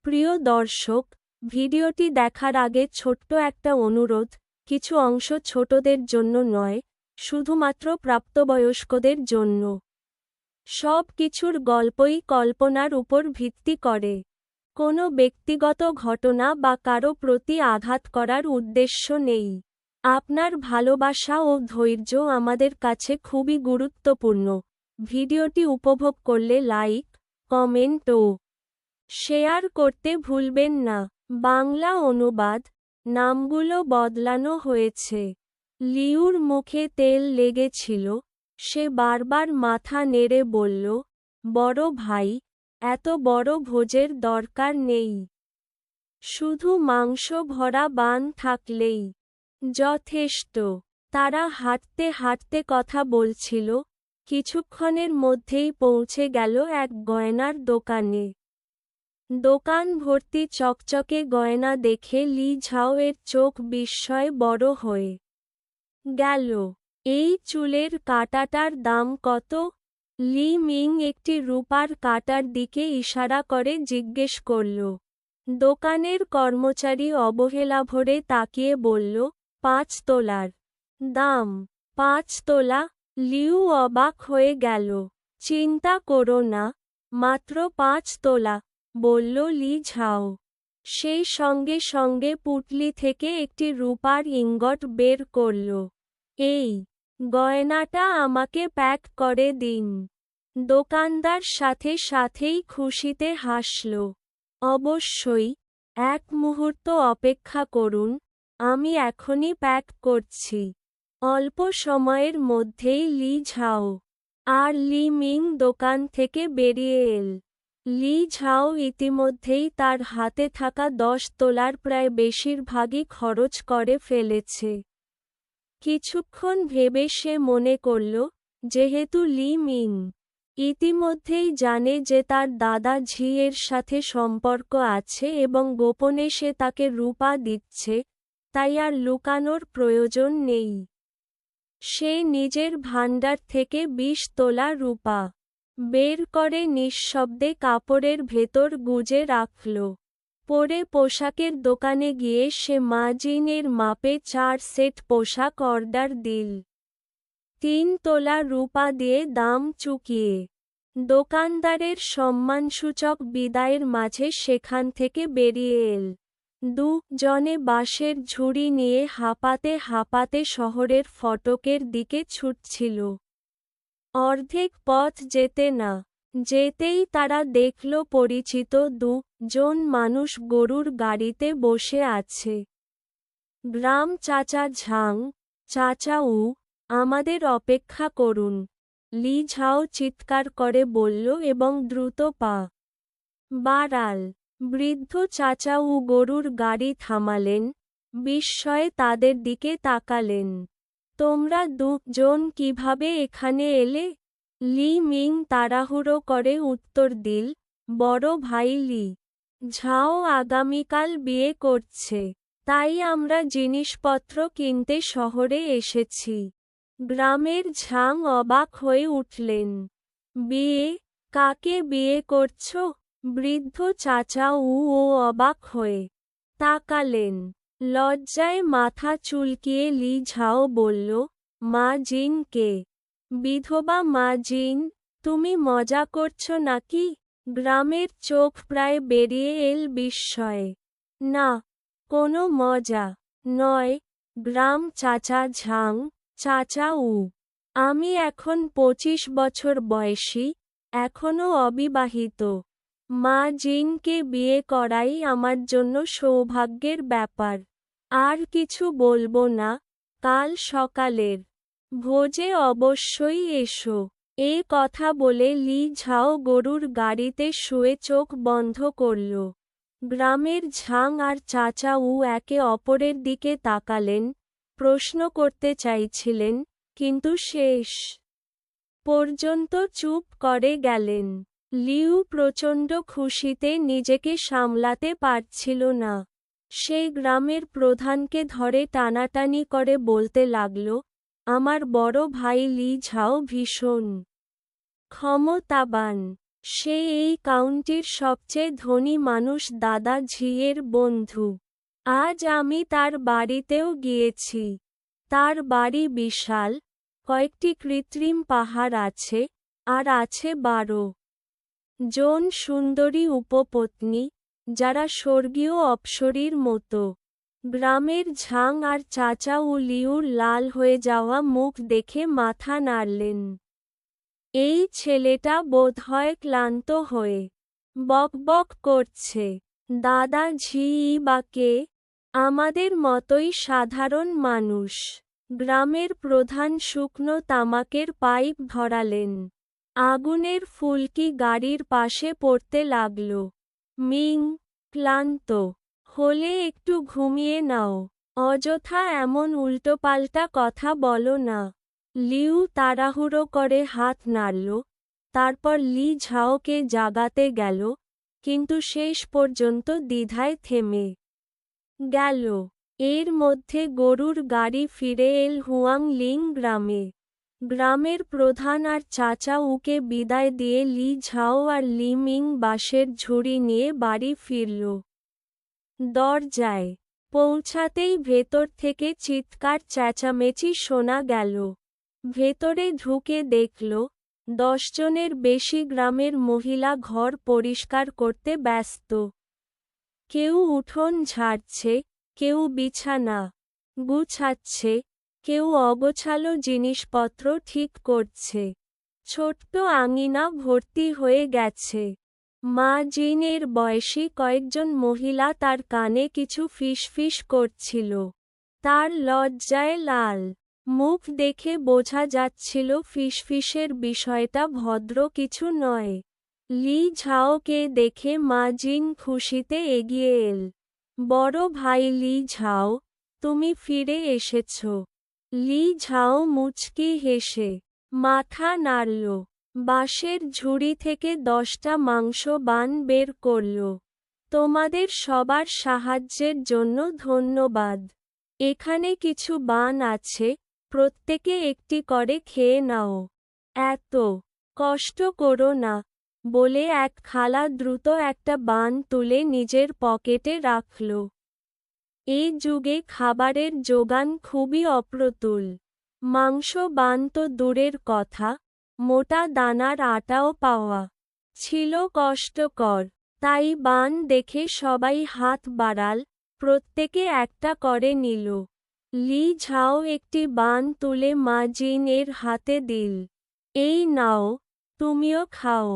প্রিয় দর্শক, ভিডিওটি দেখার আগে ছোট্ট একটা অনুরোধ, কিছু অংশ ছোটদের জন্য নয়, শুধুমাত্র প্রাপ্তবয়স্কদের জন্য। সব কিছুর গল্পই কল্পনার উপর ভিত্তি করে। কোনো ব্যক্তিগত ঘটনা বা কারো প্রতি আঘাত করার উদ্দেশ্য নেই। আপনার ভালোবাসা ও ধৈর্য আমাদের কাছে খুবই গুরুত্বপূর্ণ। ভিডিওটি উপভোগ করলে লাইক, কমেন্ট ও শেয়ার করতে ভুলবেন না। বাংলা অনুবাদ, নামগুলো বদলানো হয়েছে। লিউর মুখে তেল লেগেছিল, সে বারবার মাথা নেড়ে বলল, বড় ভাই, এত বড় ভোজের দরকার নেই। শুধু মাংস ভরা বান থাকলেই যথেষ্ট। তারা হাঁটতে হাঁটতে কথা বলছিল, কিছুক্ষণের মধ্যেই পৌঁছে গেল এক গয়নার দোকানে। দোকান ভর্তি চকচকে গয়না দেখে লি ঝাও এর চোখ বিস্ময়ে বড় হয়ে গেল। এই চুলের কাঁটাটার দাম কত? লি মিং একটি রূপার কাঁটার দিকে ইশারা করে জিজ্ঞেস করল। দোকানের কর্মচারী অবহেলাভরে তাকিয়ে বলল, 5 তোলার দাম। 5 তোলা? লিউ অবাক হয়ে গেল। চিন্তা করো না, মাত্র 5 তোলা, বলল লি ঝাও। সেই সঙ্গে সঙ্গে পুঁটলি থেকে একটি রূপার ইঙ্গট বের করল। এই গয়নাটা আমাকে প্যাক করে দিন। দোকানদার সাথে সাথেই খুশিতে হাসল। অবশ্যই, এক মুহূর্ত অপেক্ষা করুন, আমি এখনই প্যাক করছি। অল্প সময়ের মধ্যেই লি ঝাও আর লি মিং দোকান থেকে বেরিয়ে এল। লি ঝাও ইতিমধ্যেই তার হাতে থাকা 10 তোলার প্রায় বেশিরভাগই খরচ করে ফেলেছে। কিছুক্ষণ ভেবে সে মনে করল, যেহেতু লি মিং ইতিমধ্যেই জানে যে তার দাদা ঝি এর সাথে সম্পর্ক আছে এবং গোপনে সে তাকে রূপা দিচ্ছে, তাই আর লুকানোর প্রয়োজন নেই। সে নিজের ভাণ্ডার থেকে 20 তোলা রূপা বের করে নিঃশব্দে কাপড়ের ভেতর গুজে রাখল। পরে পোশাকের দোকানে গিয়ে সে মা জিন এর মাপে 4 সেট পোশাক অর্ডার দিল। 3 তোলা রূপা দিয়ে দাম চুকিয়ে দোকানদারের সম্মানসূচক বিদায়ের মাঝে সেখান থেকে বেরিয়ে এল। 2 জনে বাঁশের ঝুড়ি নিয়ে হাঁপাতে হাঁপাতে শহরের ফটকের দিকে ছুটছিল। অর্ধেক পথ যেতে না যেতেই তারা দেখল পরিচিত 2 জন মানুষ গরুর গাড়িতে বসে আছে। গ্রাম চাচা ঝাং, চাচা উ, আমাদের অপেক্ষা করুন, লি ঝাও চিৎকার করে বলল এবং দ্রুত পা বাড়াল। বৃদ্ধ চাচা উ গরুর গাড়ি থামালেন, বিস্ময়ে তাদের দিকে তাকালেন। তোমরা 2 জন কিভাবে এখানে এলে? লি মিং তাড়াহুড়ো করে উত্তর দিল, বড় ভাই লি ঝাও আগামীকাল বিয়ে করছে, তাই আমরা জিনিসপত্র কিনতে শহরে এসেছি। গ্রামের ঝাং অবাক হয়ে উঠলেন। বিয়ে? কাকে বিয়ে করছো? বৃদ্ধ চাচা ও অবাক হয়ে তাকালেন। লজ্জায় মাথা চুলকিয়ে লি ঝাও বলল, মা জিনকে। বিধবা মা জিন? তুমি মজা করছো নাকি? গ্রামের চোখ প্রায় বেরিয়ে এল বিস্ময়ে। না, কোনো মজা নয়, গ্রাম চাচা ঝাং, চাচা উ। আমি এখন 25 বছর বয়সী, এখনও অবিবাহিত। মা জিনকে বিয়ে করাই আমার জন্য সৌভাগ্যের ব্যাপার। আর কিছু বলবো না, কাল সকালের ভোজে অবশ্যই এসো। এ কথা বলে লি ঝাও গরুর গাড়িতে শুয়ে চোখ বন্ধ করল। গ্রামের ঝাং আর চাচা উ একে অপরের দিকে তাকালেন, প্রশ্ন করতে চাইছিলেন, কিন্তু শেষ পর্যন্ত চুপ করে গেলেন। লিউ প্রচণ্ড খুশিতে নিজেকে সামলাতে পারছিল না। সে গ্রামের প্রধানকে ধরে টানাটানি করে বলতে লাগল, আমার বড় ভাই লি ঝাও ভীষণ ক্ষমতাবান। সে এই কাউন্টির সবচেয়ে ধনী মানুষ দাদা ঝিয়ের বন্ধু। আজ আমি তার বাড়িতেও গিয়েছি। তার বাড়ি বিশাল, কয়েকটি কৃত্রিম পাহাড় আছে, আর আছে 12 জন সুন্দরী উপপত্নী, যারা স্বর্গীয় অপ্সরীর মতো। গ্রামের ঝাং আর চাচা ও লিউর লাল হয়ে যাওয়া মুখ দেখে মাথা নাড়লেন। এই ছেলেটা বোধহয় ক্লান্ত হয়ে বকবক করছে। দাদা ঝিই বা কে? আমাদের মতোই সাধারণ মানুষ। গ্রামের প্রধান শুকনো তামাকের পাইপ ধরালেন। আগুনের ফুলকি গাড়ির পাশে পড়তে লাগল। মিং, ক্লান্ত হলে একটু ঘুমিয়ে নাও। অযথা এমন উল্টোপাল্টা কথা বলো না। লিউ তাড়াহুড়ো করে হাত নাড়ল, তারপর লি ঝাওকে জাগাতে গেল, কিন্তু শেষ পর্যন্ত দ্বিধায় থেমে গেল। এর মধ্যে গরুর গাড়ি ফিরে এল হুয়াং লিং গ্রামে। গ্রামের প্রধান আর চাচা উকে বিদায় দিয়ে লি ঝাও আর লি মিং বাঁশের ঝুড়ি নিয়ে বাড়ি ফিরল। দরজায় পৌঁছাতেই ভেতর থেকে চিৎকার চেঁচামেচি শোনা গেল। ভেতরে ঢুকে দেখল 10 জনের বেশি গ্রামের মহিলা ঘর পরিষ্কার করতে ব্যস্ত। কেউ উঠোন ঝাড়ছে, কেউ বিছানা গুছাচ্ছে, কেউ অগোছালো জিনিসপত্র ঠিক করছে। ছোট্ট আঙিনা ভর্তি হয়ে গেছে। মা জিনের বয়সী কয়েকজন মহিলা তার কানে কিছু ফিসফিস করছিল। তার লজ্জায় লাল মুখ দেখে বোঝা যাচ্ছিল ফিসফিসের বিষয়টা ভদ্র কিছু নয়। লি ঝাওকে দেখে মা জিন খুশিতে এগিয়ে এল। বড় ভাই লি ঝাও, তুমি ফিরে এসেছ। লি ঝাও মুচকি হেসে মাথা নাড়ল। বাঁশের ঝুড়ি থেকে 10টা মাংস বান বের করল। তোমাদের সবার সাহায্যের জন্য ধন্যবাদ। এখানে কিছু বান আছে, প্রত্যেকে একটি করে খেয়ে নাও। এত কষ্ট করো না, বলে এক খালা দ্রুত একটা বান তুলে নিজের পকেটে রাখল। এই যুগে খাবারের যোগান খুবই অপ্রতুল। মাংস বান তো দূরের কথা, মোটা দানার আটাও পাওয়া ছিল কষ্টকর। তাই বান দেখে সবাই হাত বাড়াল, প্রত্যেকে একটা করে নিল। লি ঝাও একটি বান তুলে মা জিন এর হাতে দিল। এই নাও, তুমিও খাও।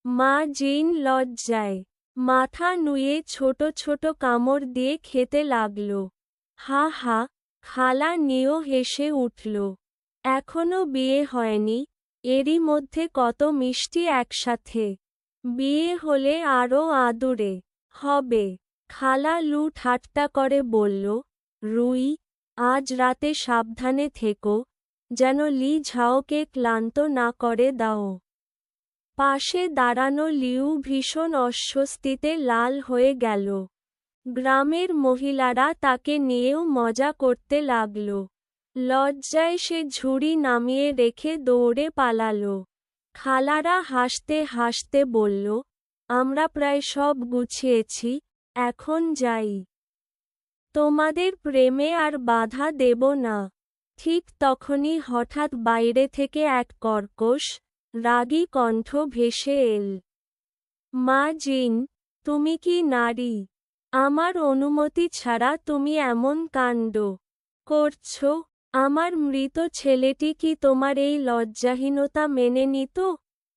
মা জিন লজ্জায় মাথা নুয়ে ছোট ছোট কামড় দিয়ে খেতে লাগল। হা হা, খালা নিও হেসে উঠল। এখনো বিয়ে হয়নি, এরই মধ্যে কত মিষ্টি একসাথে। বিয়ে হলে আরও আদুরে হবে। খালা লু ঠাট্টা করে বলল, রুই, আজ রাতে সাবধানে থেকো, যেন লি ঝাওকে ক্লান্ত না করে দাও। পাশে দাঁড়ানো লিউ ভীষণ অস্বস্তিতে লাল হয়ে গেল। গ্রামের মহিলারা তাকে নিয়েও মজা করতে লাগল। লজ্জায় সে ঝুড়ি নামিয়ে রেখে দৌড়ে পালাল। খালারা হাসতে হাসতে বলল, আমরা প্রায় সব গুছিয়েছি, এখন যাই। তোমাদের প্রেমে আর বাধা দেব না। ঠিক তখনই হঠাৎ বাইরে থেকে এক কর্কশ, রাগী কণ্ঠ ভেসে এল। মা জিন, তুমি কি নারী? আমার অনুমতি ছাড়া তুমি এমন কাণ্ড করছ? আমার মৃত ছেলেটি কি তোমার এই লজ্জাহীনতা মেনে নিত?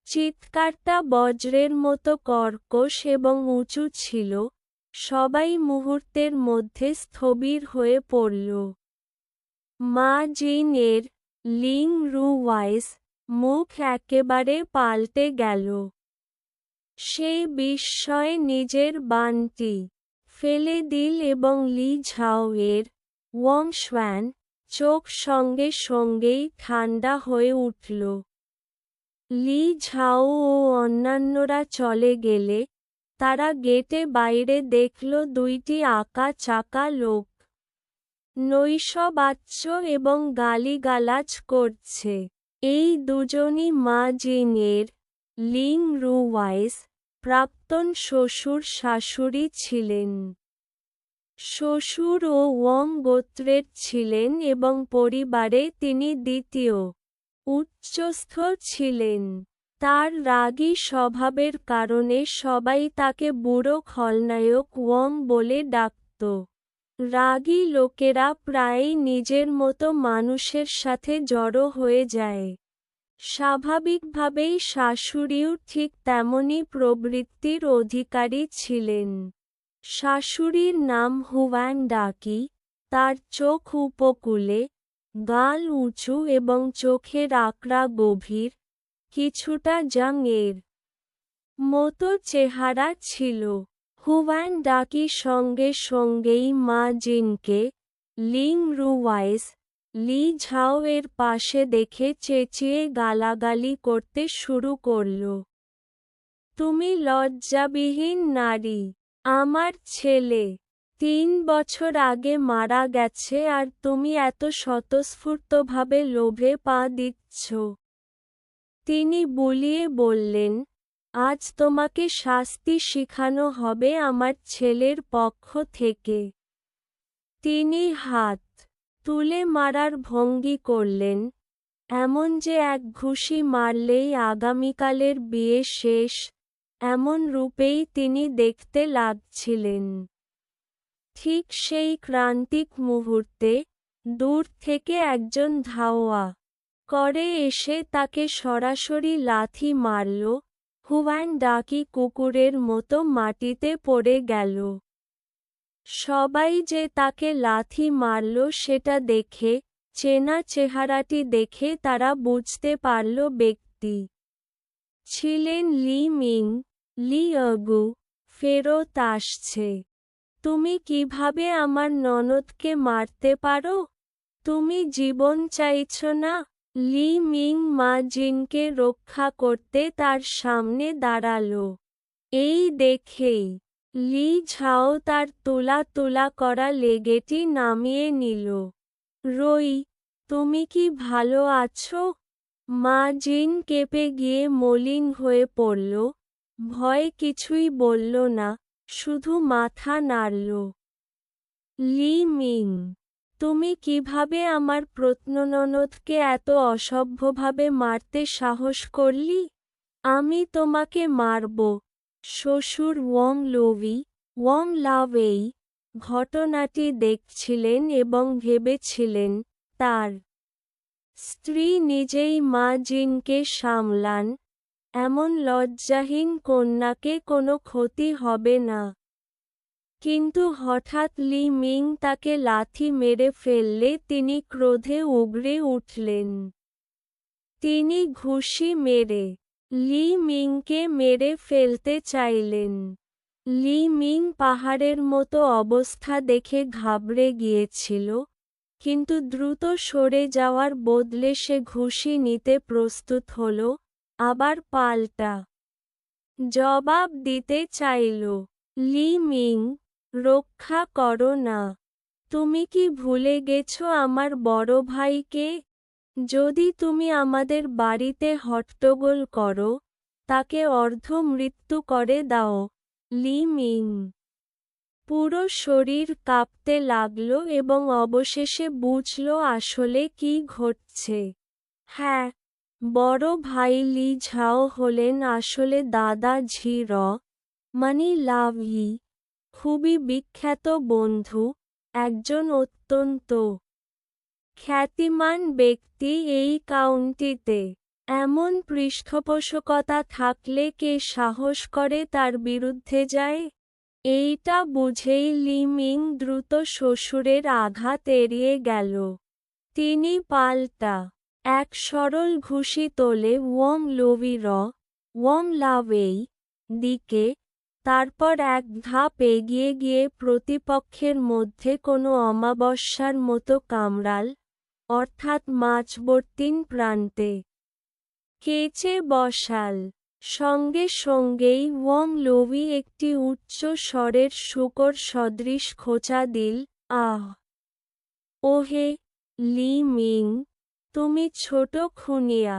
চিৎকারটা বজ্রের মতো কর্কশ এবং উঁচু ছিল। সবাই মুহূর্তের মধ্যে স্থবির হয়ে পড়ল। মা জিন এর লিং রু ওয়াইস মুখ একেবারে পাল্টে গেল। সে বিস্ময়ে নিজের বানটি ফেলে দিল এবং লি ঝাও এর ওয়াং শ্বান চোখ সঙ্গে সঙ্গেই ঠান্ডা হয়ে উঠল। লি ঝাও ও অন্যান্যরা চলে গেলে, তারা গেটে বাইরে দেখল 2টি আঁকা চাকা লোক নৈশবাচ্য এবং গালিগালাজ করছে। এই দুজনই মা জিন এর লিং রুওয়াইস প্রাক্তন শ্বশুর শাশুড়ি ছিলেন। শ্বশুর ও ওয়ং গোত্রের ছিলেন এবং পরিবারে তিনি দ্বিতীয় উচ্চস্থ ছিলেন। তার রাগী স্বভাবের কারণে সবাই তাকে বুড়ো খলনায়ক ওয়ং বলে ডাকত। রাগী লোকেরা প্রায়ই নিজের মতো মানুষের সাথে জড়ো হয়ে যায়। স্বাভাবিকভাবেই শাশুড়িও ঠিক তেমনই প্রবৃত্তির অধিকারী ছিলেন। শাশুড়ির নাম হুয়ান ডাকি। তার চোখ উপকূলে, গাল উঁচু এবং চোখের আকড়া গভীর, কিছুটা জাং এর মতো চেহারা ছিল। হুয়ান ডাকি সঙ্গে সঙ্গেই মা জিনকে, লিং রুওয়াইস, লি ঝাও এর পাশে দেখে চেঁচিয়ে গালাগালি করতে শুরু করল। তুমি লজ্জাবিহীন নারী! আমার ছেলে ৩ বছর আগে মারা গেছে আর তুমি এত স্বতঃস্ফূর্তভাবে লোভে পা দিচ্ছ। তিনি বুলিয়ে বললেন, আজ তোমাকে শাস্তি শিখানো হবে আমার ছেলের পক্ষ থেকে। তিনি হাত তুলে মারার ভঙ্গি করলেন, এমন যে এক ঘুষি মারলেই আগামীকালের বিয়ে শেষ, এমন রূপেই তিনি দেখতে লাগছিলেন। ঠিক সেই ক্রান্তিক মুহূর্তে, দূর থেকে একজন ধাওয়া করে এসে তাকে সরাসরি লাথি মারল। হুয়ান ডাকি কুকুরের মতো মাটিতে পড়ে গেল। সবাই যে তাকে লাথি মারল সেটা দেখে, চেনা চেহারাটি দেখে তারা বুঝতে পারল ব্যক্তি ছিলেন লি মিং। লি আগু ফেরত আসছে। তুমি কিভাবে আমার ননদকে মারতে পারো? তুমি জীবন চাইছ না? লি মিং মা জিনকে রক্ষা করতে তার সামনে দাঁড়াল। এই দেখেই লি ঝাও তার তোলা করা লেগেটি নামিয়ে নিল। রই, তুমি কি ভালো আছো? মা জিন কেঁপে গিয়ে মলিন হয়ে পড়ল। ভয় কিছুই বলল না, শুধু মাথা নাড়ল। লি মিং, তুমি কিভাবে আমার প্রত্নননদকে এত অসভ্যভাবে মারতে সাহস করলি? আমি তোমাকে মারব। শ্বশুর ওয়ং লাওয়েই ঘটনাটি দেখছিলেন এবং ভেবেছিলেন, তার স্ত্রী নিজেই মা জিনকে সামলান, এমন লজ্জাহীন কন্যাকে কোনো ক্ষতি হবে না। কিন্তু হঠাৎ লি মিং তাকে লাথি মেরে ফেললে তিনি ক্রোধে উগরে উঠলেন। তিনি ঘুষি মেরে লি মিংকে মেরে ফেলতে চাইলেন। লি মিং পাহাড়ের মতো অবস্থা দেখে ঘাবড়ে গিয়েছিল, কিন্তু দ্রুত সরে যাওয়ার বদলে সে ঘুষি নিতে প্রস্তুত হল, আবার পাল্টা জবাব দিতে চাইল। লি মিং, রক্ষা করো না। তুমি কি ভুলে গেছো আমার বড় ভাইকে? যদি তুমি আমাদের বাড়িতে হট্টগোল করো, তাকে অর্ধ মৃত্যু করে দাও। লি মিং পুরো শরীর কাঁপতে লাগল এবং অবশেষে বুঝল আসলে কি ঘটছে। হ্যাঁ, বড় ভাই লি ঝাও হলেন আসলে দাদা ঝি র, মানি লাভ ই, খুবই বিখ্যাত বন্ধু, একজন অত্যন্ত খ্যাতিমান ব্যক্তি এই কাউন্টিতে। এমন পৃষ্ঠপোষকতা থাকলে কে সাহস করে তার বিরুদ্ধে যায়? এইটা বুঝেই লি মিং দ্রুত শ্বশুরের আঘাত এড়িয়ে গেল। তিনি পাল্টা এক সরল ঘুষি তোলে ওয়ং লাওয়েই দিকে, তারপর এক ধাপ এগিয়ে গিয়ে প্রতিপক্ষের মধ্যে কোনো অমাবস্যার মতো কামড়াল, অর্থাৎ মাঝবর্তীন প্রান্তে কেচে বসাল। সঙ্গে সঙ্গেই ওয়ং লোভি একটি উচ্চ স্বরের শূকর সদৃশ খোঁচা দিল। আহ! ওহে, লি মিং, তুমি ছোট খুনিয়া!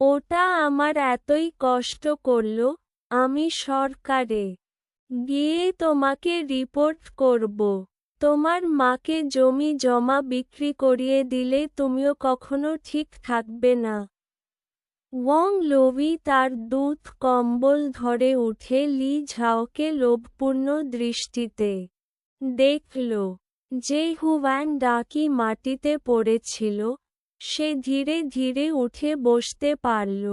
ওটা আমার এতই কষ্ট করল, আমি সরকারে গিয়ে তোমাকে রিপোর্ট করব। তোমার মাকে জমি জমা বিক্রি করিয়ে দিলে তুমিও কখনো ঠিক থাকবে না। ওয়াং লোভি তার দুধ কম্বল ধরে উঠে লি ঝাওকে লোভপূর্ণ দৃষ্টিতে দেখল। যে হুয়ান ডাকি মাটিতে পড়েছিল, সে ধীরে ধীরে উঠে বসতে পারল।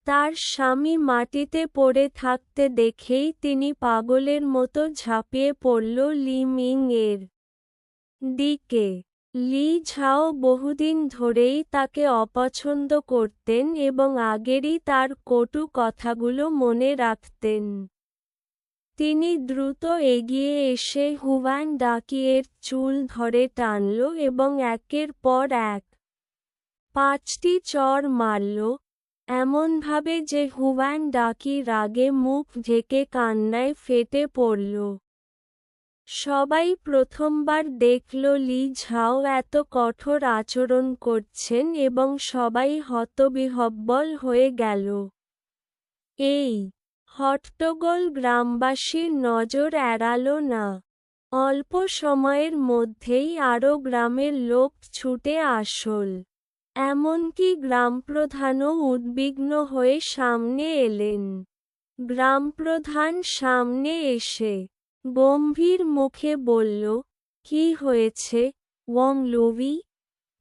তার স্বামী মাটিতে পড়ে থাকতে দেখেই তিনি পাগলের মতো ঝাঁপিয়ে পড়ল লি মিং এর দিকে। লি ঝাও বহুদিন ধরেই তাকে অপছন্দ করতেন এবং আগেরই তার কটু কথাগুলো মনে রাখতেন। তিনি দ্রুত এগিয়ে এসে হুয়ান ডাকিয়ের চুল ধরে টানল এবং একের পর এক 5টি চড় মারল, এমনভাবে যে হুয়ান ডাকি রাগে মুখ ঢেকে কান্নায় ফেটে পড়ল। সবাই প্রথমবার দেখল লি ঝাও এত কঠোর আচরণ করছেন এবং সবাই হতবিহ্বল হয়ে গেল। এই হট্টগোল গ্রামবাসীর নজর এড়াল না। অল্প সময়ের মধ্যেই আরও গ্রামের লোক ছুটে আসল। এমনকি গ্রামপ্রধানও উদ্বিগ্ন হয়ে সামনে এলেন। গ্রামপ্রধান সামনে এসে গম্ভীর মুখে বলল, কি হয়েছে, ওয়াং লোভি?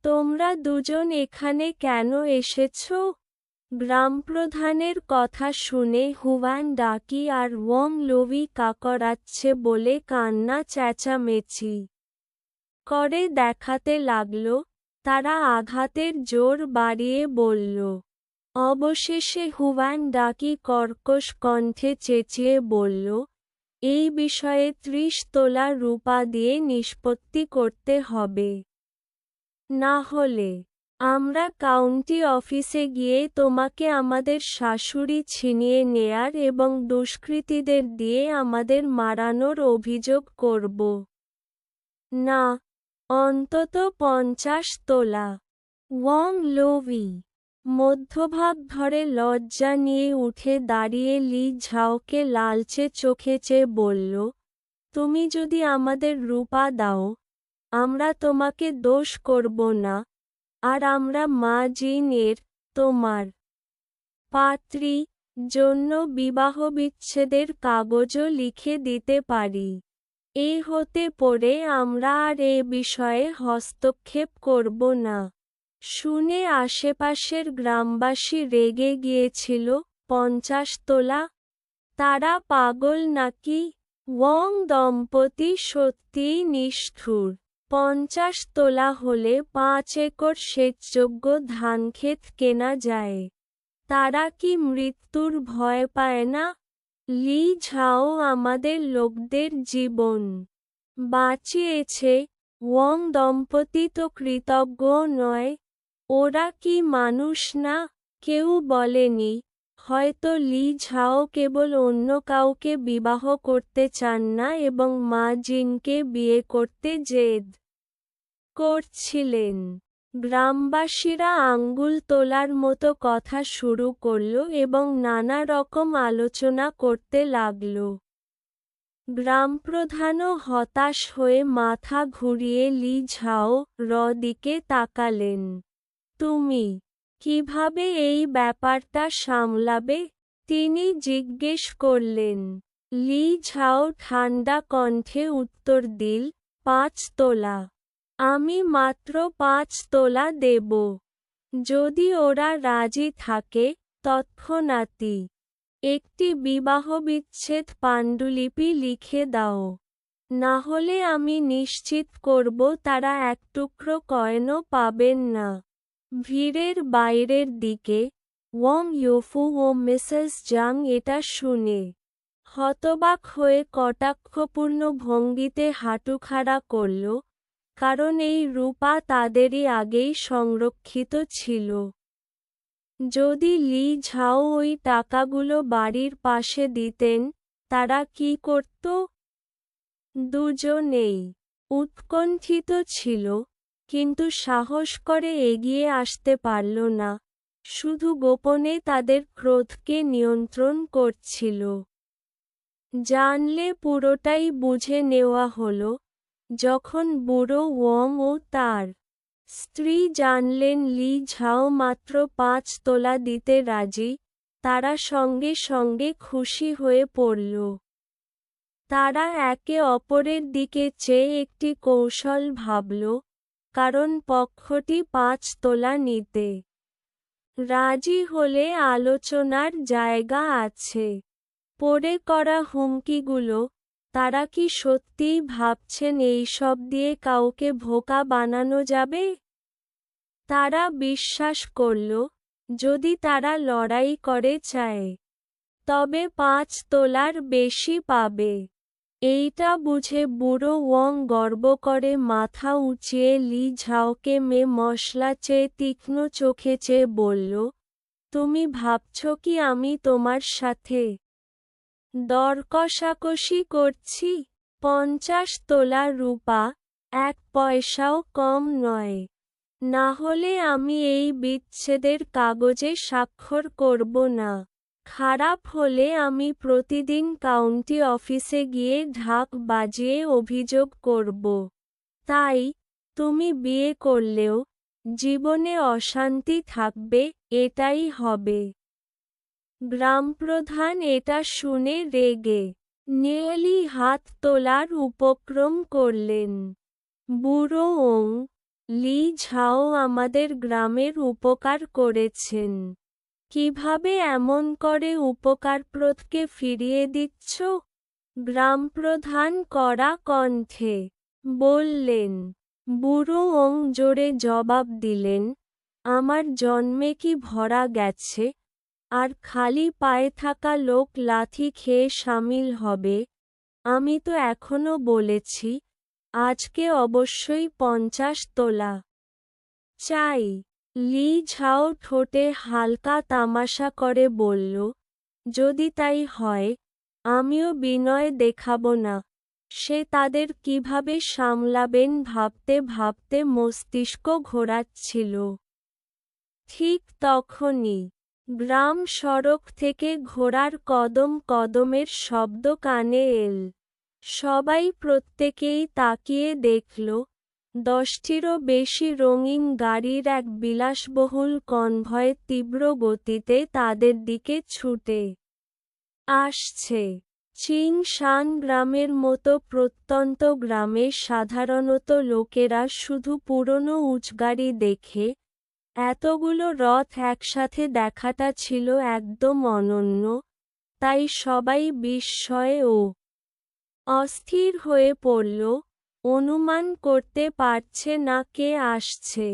তোমরা দুজন এখানে কেন এসেছ? গ্রামপ্রধানের কথা শুনে হুয়ান ডাকি আর ওয়াং লোভি কাকরাচ্ছে বলে কান্না চেঁচামেচি করে দেখাতে লাগল। তারা আঘাতের জোর বাড়িয়ে বলল। অবশেষে হুয়ান ডাকি কর্কশ কণ্ঠে চেঁচিয়ে বলল, এই বিষয়ে 30 তোলা রূপা দিয়ে নিষ্পত্তি করতে হবে। না হলে আমরা কাউন্টি অফিসে গিয়ে তোমাকে আমাদের শাশুড়ি ছিনিয়ে নেয়ার এবং দুষ্কৃতীদের দিয়ে আমাদের মারানোর অভিযোগ করব। না, অন্তত 50 তোলা। ওয়াং লোভি মধ্যভাগ ধরে লজ্জা নিয়ে উঠে দাঁড়িয়ে লি ঝাওকে লালচে চোখে চেয়ে বলল, তুমি যদি আমাদের রূপা দাও, আমরা তোমাকে দোষ করব না, আর আমরা মা জিন এর, তোমার পাত্রী, জন্য বিবাহবিচ্ছেদের কাগজও লিখে দিতে পারি। এ হতে পড়ে আমরা আর এ বিষয়ে হস্তক্ষেপ করব না। শুনে আশেপাশের গ্রামবাসী রেগে গিয়েছিল। 50 তোলা? তারা পাগল নাকি? ওয়াং দম্পতি সত্যিই নিষ্ঠুর। 50 তোলা হলে 5 একর সেচযোগ্য ধানক্ষেত কেনা যায়। তারা কি মৃত্যুর ভয় পায় না? লি ঝাও আমাদের লোকদের জীবন বাঁচিয়েছে। ওয়াং দম্পতি তো কৃতজ্ঞ নয়। ওরা কি মানুষ না? কেউ বলেনি। হয়তো লি ঝাও কেবল অন্য কাউকে বিবাহ করতে চান না এবং মা জিনকে বিয়ে করতে জেদ করছিলেন। গ্রামবাসীরা আঙ্গুল তোলার মতো কথা শুরু করল এবং নানা রকম আলোচনা করতে লাগল। গ্রামপ্রধানও হতাশ হয়ে মাথা ঘুরিয়ে লি ঝাও র দিকে তাকালেন। তুমি কিভাবে এই ব্যাপারটা সামলাবে? তিনি জিজ্ঞেস করলেন। লি ঝাও ঠান্ডা কণ্ঠে উত্তর দিল, 5 তোলা। আমি মাত্র 5 তোলা দেব। যদি ওরা রাজি থাকে, তৎক্ষণাৎই একটি বিবাহবিচ্ছেদ পাণ্ডুলিপি লিখে দাও। না হলে আমি নিশ্চিত করব তারা এক টুকরো কয়েনও পাবেন না। ভিড়ের বাইরের দিকে, ওয়াং ইউফু ও মিসেস জাং এটা শুনে হতবাক হয়ে কটাক্ষপূর্ণ ভঙ্গিতে হাঁটু খাড়া করল, কারণ এই রূপা তাদেরই আগেই সংরক্ষিত ছিল। যদি লি ঝাও ওই টাকাগুলো বাড়ির পাশে দিতেন, তারা কি করত? দুজনেই উৎকণ্ঠিত ছিল, কিন্তু সাহস করে এগিয়ে আসতে পারল না। শুধু গোপনে তাদের ক্রোধকে নিয়ন্ত্রণ করছিল। জানলে পুরোটাই বুঝে নেওয়া হলো, যখন বুড়ো ওয়ং ও তার স্ত্রী জানলেন লি ঝাও মাত্র ৫ তোলা দিতে রাজি, তারা সঙ্গে সঙ্গে খুশি হয়ে পড়ল। তারা একে অপরের দিকে চেয়ে একটি কৌশল ভাবল, কারণ পক্ষটি ৫ তোলা নিতে রাজি হলে আলোচনার জায়গা আছে। পরে করা হুমকিগুলো, তারা কি সত্যিই ভাবছেন এইসব দিয়ে কাউকে বোকা বানানো যাবে? তারা বিশ্বাস করল, যদি তারা লড়াই করে চায়, তবে ৫ তোলার বেশি পাবে। এইটা বুঝে বুড়ো ওয়ং গর্ব করে মাথা উঁচিয়ে লি ঝাওকে মশলা চেয়ে তীক্ষ্ণ চোখে চেয়ে বলল, তুমি ভাবছ কি আমি তোমার সাথে দর কষাকষি করছি? ৫০ তোলা রূপা, ১ পয়সাও কম নয়। না হলে আমি এই বিচ্ছেদের কাগজে স্বাক্ষর করব না। খারাপ হলে আমি প্রতিদিন কাউন্টি অফিসে গিয়ে ঢাক বাজিয়ে অভিযোগ করব। তাই, তুমি বিয়ে করলেও জীবনে অশান্তি থাকবে, এটাই হবে। গ্রামপ্রধান এটা শুনে রেগে নেয়েলি হাত তোলার উপক্রম করলেন। বুড়ো ওং, লি ঝাও আমাদের গ্রামের উপকার করেছেন। কিভাবে এমন করে উপকারপ্রদকে ফিরিয়ে দিচ্ছ? গ্রামপ্রধান কড়া কণ্ঠে বললেন। বুড়ো ওং জোরে জবাব দিলেন, আমার জন্মে কি ভরা গেছে, আর খালি পায়ে থাকা লোক লাথি খেয়ে সামিল হবে? আমি তো এখনো বলেছি, আজকে অবশ্যই ৫০ তোলা চাই। লি ঝাও ঠোঁটে হালকা তামাশা করে বলল, যদি তাই হয়, আমিও বিনয় দেখাব না। সে তাদের কিভাবে সামলাবেন ভাবতে ভাবতে মস্তিষ্ক ঘোরাচ্ছিল। ঠিক তখনই গ্রাম সড়ক থেকে ঘোড়ার কদম কদমের শব্দ কানে এল। সবাই প্রত্যেকেই তাকিয়ে দেখল, ১০টিরও বেশি রঙিন গাড়ির এক বিলাসবহুল কনভয় তীব্র গতিতে তাদের দিকে ছুটে আসছে। চিং শান গ্রামের মতো প্রত্যন্ত গ্রামে সাধারণত লোকেরা শুধু পুরনো উঁচগাড়ি দেখে, এতগুলো রথ একসাথে দেখাটা ছিল একদম অনন্য, তাই সবাই বিস্ময়ে ও অস্থির হয়ে পড়ল, অনুমান করতে পারছে না কে আসছে।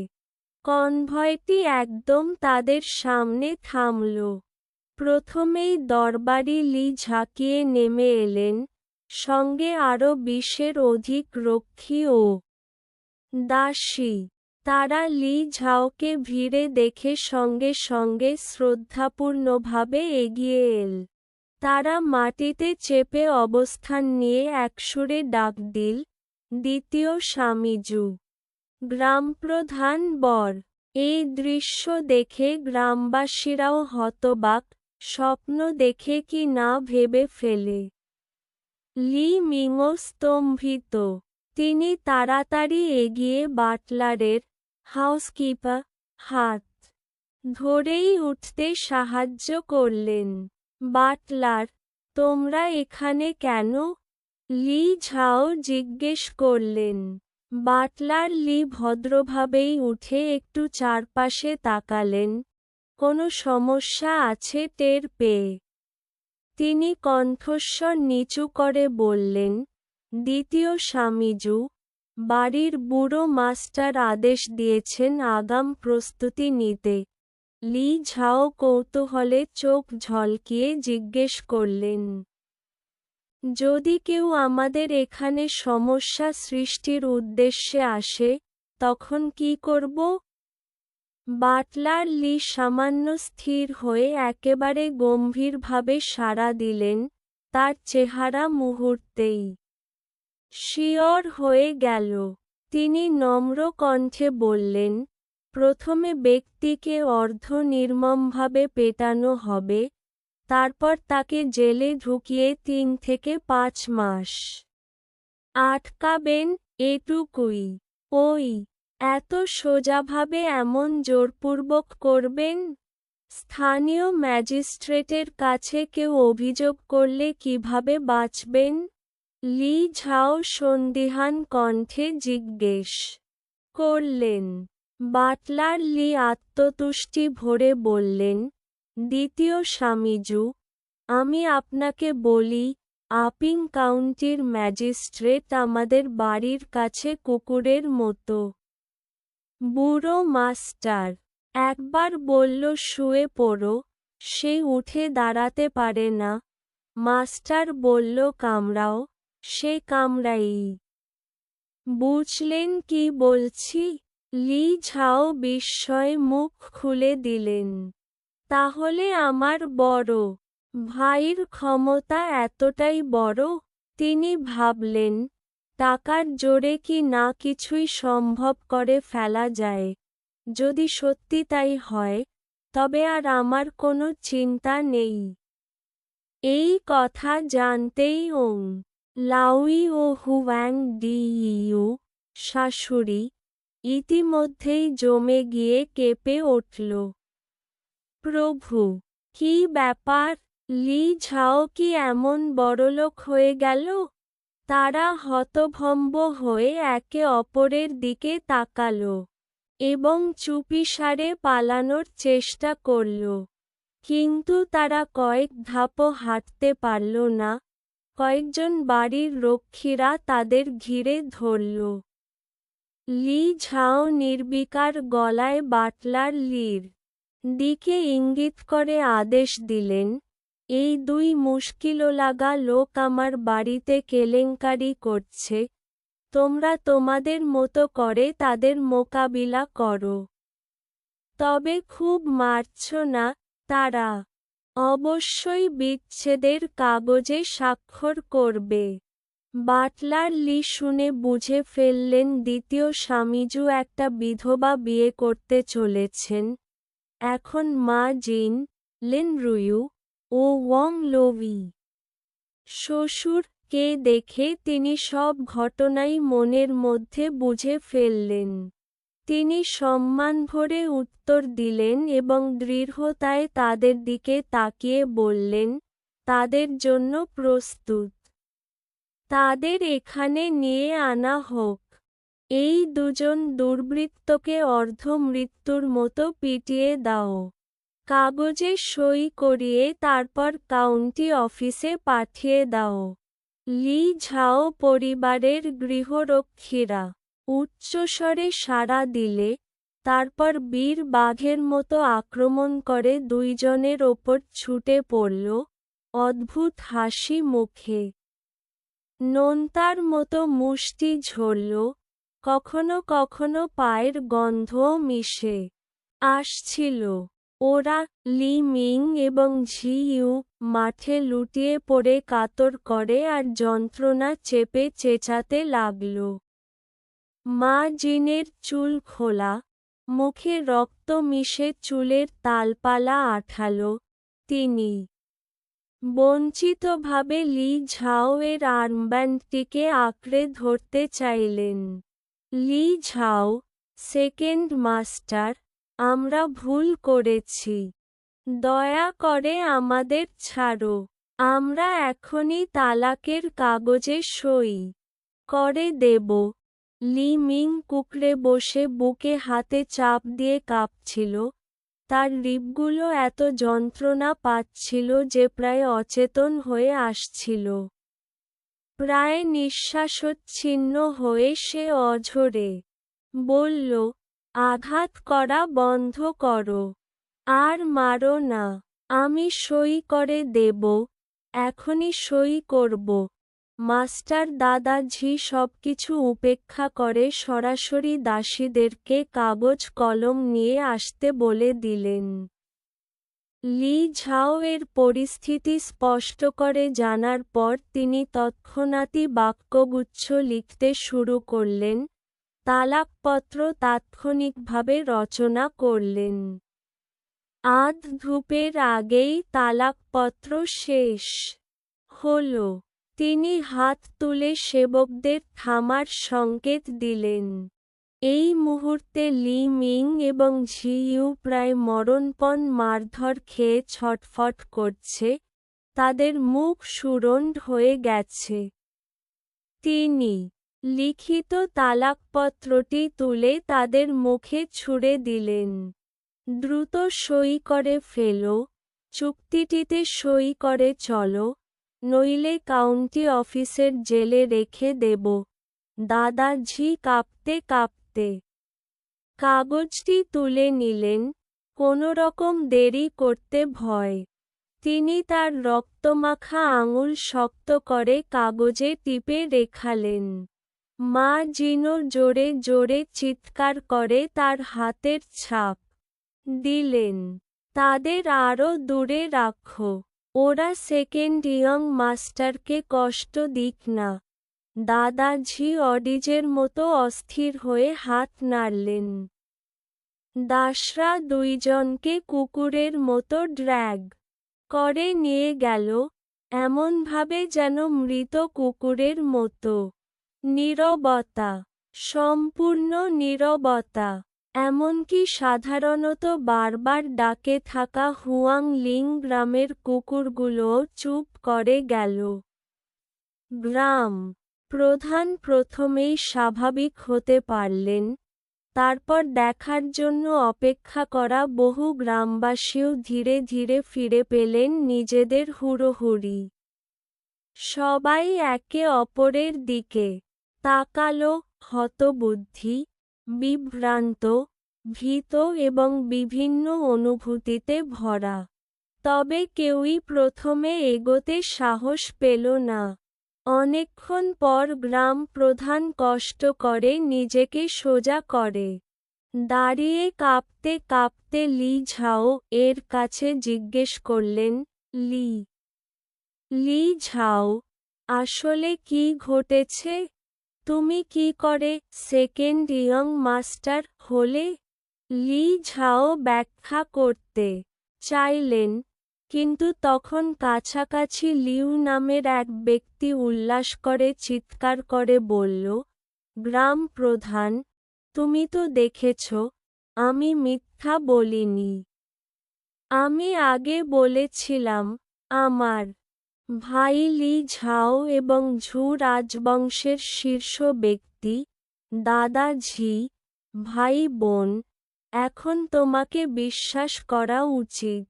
কনভয়টি একদম তাদের সামনে থামল। প্রথমেই দরবারি লি ঝাঁকিয়ে নেমে এলেন, সঙ্গে আরও ২০-এর অধিক রক্ষী ও দাসী। তারা লি ঝাওকে ভিড়ে দেখে সঙ্গে সঙ্গে শ্রদ্ধাপূর্ণভাবে এগিয়ে এল। তারা মাটিতে চেপে অবস্থান নিয়ে একসুরে ডাক দিল, দ্বিতীয় স্বামীজু। গ্রামপ্রধান বর। এই দৃশ্য দেখে গ্রামবাসীরাও হতবাক, স্বপ্ন দেখে কি না ভেবে ফেলে। লি মিংও স্তম্ভিত। তিনি তাড়াতাড়ি এগিয়ে বাটলারের হাউসকিপার হাত ধরেই উঠতে সাহায্য করলেন। বাটলার, তোমরা এখানে কেন? লি ঝাও জিজ্ঞেস করলেন। বাটলার লি ভদ্রভাবেই উঠে একটু চারপাশে তাকালেন, কোনো সমস্যা আছে টের পেয়ে। তিনি কণ্ঠস্বর নিচু করে বললেন, দ্বিতীয় স্বামীজু, বাড়ির বুড়ো মাস্টার আদেশ দিয়েছেন আগাম প্রস্তুতি নিতে। লি ঝাও কৌতূহলে চোখ ঝলকিয়ে জিজ্ঞেস করলেন, যদি কেউ আমাদের এখানে সমস্যা সৃষ্টির উদ্দেশ্যে আসে, তখন কি করব? বাটলার লি সামান্য স্থির হয়ে একেবারে গম্ভীরভাবে সাড়া দিলেন, তার চেহারা মুহূর্তেই শিয়র হয়ে গেল। তিনি নম্র কণ্ঠে বললেন, প্রথমে ব্যক্তিকে নির্মমভাবে পেটানো হবে, তারপর তাকে জেলে ঢুকিয়ে ৩ থেকে ৫ মাস আটকাবেন, এটুকুই। ওই এত সোজাভাবে এমন জোরপূর্বক করবেন? স্থানীয় ম্যাজিস্ট্রেটের কাছে কেউ অভিযোগ করলে কিভাবে বাঁচবেন? লি ঝাও সন্দিহান কণ্ঠে জিজ্ঞেস করলেন। বাটলার লি আত্মতুষ্টি ভরে বললেন, দ্বিতীয় স্বামীজু, আমি আপনাকে বলি, আপিং কাউন্টির ম্যাজিস্ট্রেট আমাদের বাড়ির কাছে কুকুরের মতো। বুড়ো মাস্টার একবার বলল শুয়ে পড়ো, সে উঠে দাঁড়াতে পারে না। মাস্টার বলল কামড়াও, সে কামড়াই। বুঝলেন কি বলছি? লি ঝাও বিস্ময়ে মুখ খুলে দিলেন। তাহলে আমার বড় ভাইয়ের ক্ষমতা এতটাই বড়? তিনি ভাবলেন, টাকার জোরে কি না কিছুই সম্ভব করে ফেলা যায়। যদি সত্যি তাই হয়, তবে আর আমার কোনো চিন্তা নেই। এই কথা জানতেই ওং লাউই ও হুয়াং ডিইউ শাশুড়ি ইতিমধ্যেই জমে গিয়ে কেঁপে উঠল। প্রভু, কি ব্যাপার? লি ঝাও কি এমন বড়লোক হয়ে গেল? তারা হতভম্ব হয়ে একে অপরের দিকে তাকাল এবং চুপিসারে পালানোর চেষ্টা করল। কিন্তু তারা কয়েক ধাপও হাঁটতে পারল না। কয়েকজন বাড়ির রক্ষীরা তাদের ঘিরে ধরল। লি ঝাও নির্বিকার গলায় বাটলার লির দিকে ইঙ্গিত করে আদেশ দিলেন, এই ২ মুশকিললাগা লোক আমার বাড়িতে কেলেঙ্কারি করছে, তোমরা তোমাদের মতো করে তাদের মোকাবিলা করো। তবে খুব মারছ না, তারা অবশ্যই বিচ্ছেদের কাগজে স্বাক্ষর করবে। বাটলার লি শুনে বুঝে ফেললেন দ্বিতীয় স্বামীজু একটা বিধবা বিয়ে করতে চলেছেন। এখন মা জিন, লিন রুইউ ও ওয়ং লোভি শ্বশুরকে দেখে তিনি সব ঘটনাই মনের মধ্যে বুঝে ফেললেন। তিনি সম্মানভরে উত্তর দিলেন এবং দৃঢ়তায় তাদের দিকে তাকিয়ে বললেন, তাদের জন্য প্রস্তুত। তাদের এখানে নিয়ে আনা হোক। এই ২জন দুর্বৃত্তকে অর্ধমৃত্যুর মতো পিটিয়ে দাও। কাগজে সই করিয়ে তারপর কাউন্টি অফিসে পাঠিয়ে দাও। লি ঝাও পরিবারের গৃহরক্ষীরা উচ্চস্বরে সাড়া দিলে, তারপর বীর বাঘের মতো আক্রমণ করে ২ জনের ওপর ছুটে পড়ল, অদ্ভুত হাসি মুখে। নোনতার মতো মুষ্টি ঝরল, কখনো কখনো পায়ের গন্ধও মিশে আসছিল। ওরা লি মিং এবং ঝি ইউ মাঠে লুটিয়ে পড়ে কাতর করে আর যন্ত্রণা চেপে চেঁচাতে লাগল। মা জিনের চুল খোলা, মুখে রক্ত মিশে চুলের তালপালা আঠালো। তিনি বঞ্চিতভাবে লি ঝাও এর আর্মব্যান্ডটিকে আঁকড়ে ধরতে চাইলেন। লি ঝাও, সেকেন্ড মাস্টার, আমরা ভুল করেছি। দয়া করে আমাদের ছাড়ো। আমরা এখনই তালাকের কাগজে সই করে দেব। লি মিং কুঁকড়ে বসে বুকে হাতে চাপ দিয়ে কাঁপছিল। তার রিবগুলো এত যন্ত্রণা পাচ্ছিল যে প্রায় অচেতন হয়ে আসছিল। প্রায় নিঃশ্বাসচ্ছিন্ন হয়ে সে অঝরে বলল, আঘাত করা বন্ধ করো। আর মারো না। আমি সই করে দেব, এখনই সই করব। মাস্টার দাদাঝি সবকিছু উপেক্ষা করে সরাসরি দাসীদেরকে কাগজ কলম নিয়ে আসতে বলে দিলেন। লি ঝাও এর পরিস্থিতি স্পষ্ট করে জানার পর তিনি তৎক্ষণাৎই বাক্যগুচ্ছ লিখতে শুরু করলেন, তালাকপত্র তাৎক্ষণিকভাবে রচনা করলেন। আধ ধূপের আগেই তালাকপত্র শেষ হল। তিনি হাত তুলে সেবকদের থামার সংকেত দিলেন। এই মুহূর্তে লি মিং এবং ঝিইউ প্রায় মরণপণ মারধর খেয়ে ছটফট করছে, তাদের মুখ সুরণ্ড হয়ে গেছে। তিনি লিখিত তালাকপত্রটি তুলে তাদের মুখে ছুঁড়ে দিলেন। দ্রুত সই করে ফেলো, চুক্তিটিতে সই করে চলো, নইলে কাউন্টি অফিসের জেলে রেখে দেব। দাদাঝি কাঁপতে কাঁপতে কাগজটি তুলে নিলেন, কোনোরকম দেরি করতে ভয়। তিনি তার রক্তমাখা আঙুল শক্ত করে কাগজে টিপে রেখালেন। মা জিনো জোরে জোরে চিৎকার করে তার হাতের ছাপ দিলেন। তাদের আরও দূরে রাখো, ওরা সেকেন্ড ইয়ং মাস্টারকে কষ্ট দিক না। দাদাঝি অডিজের মতো অস্থির হয়ে হাত নাড়লেন। দাসরা দুইজনকে কুকুরের মতো ড্র্যাগ করে নিয়ে গেল, এমনভাবে যেন মৃত কুকুরের মতো। নীরবতা, সম্পূর্ণ নীরবতা। এমনকি সাধারণত বারবার ডাকে থাকা হুয়াং লিং গ্রামের কুকুরগুলোও চুপ করে গেল। গ্রাম প্রধান প্রথমেই স্বাভাবিক হতে পারলেন, তারপর দেখার জন্য অপেক্ষা করা বহু গ্রামবাসীও ধীরে ধীরে ফিরে পেলেন নিজেদের হুড়োহুড়ি। সবাই একে অপরের দিকে তাকালো, হতবুদ্ধি, বিভ্রান্ত, ভীত এবং বিভিন্ন অনুভূতিতে ভরা। তবে কেউই প্রথমে এগোতে সাহস পেল না। অনেকক্ষণ পর গ্রাম প্রধান কষ্ট করে নিজেকে সোজা করে দাঁড়িয়ে কাঁপতে কাঁপতে লি ঝাও এর কাছে জিজ্ঞেস করলেন, লি ঝাও, আসলে কি ঘটেছে? তুমি কি করে সেকেন্ড ইয়ং মাস্টার হলে? লি ঝাও ব্যাখ্যা করতে চাইলেন, কিন্তু তখন কাছাকাছি লিউ নামের এক ব্যক্তি উল্লাস করে চিৎকার করে বলল, গ্রাম প্রধান, তুমি তো দেখেছ, আমি মিথ্যা বলিনি। আমি আগে বলেছিলাম, আমার ভাই লি ঝাও এবং ঝু রাজবংশের শীর্ষ ব্যক্তি, দাদাঝি, ভাই বোন, এখন তোমাকে বিশ্বাস করা উচিত।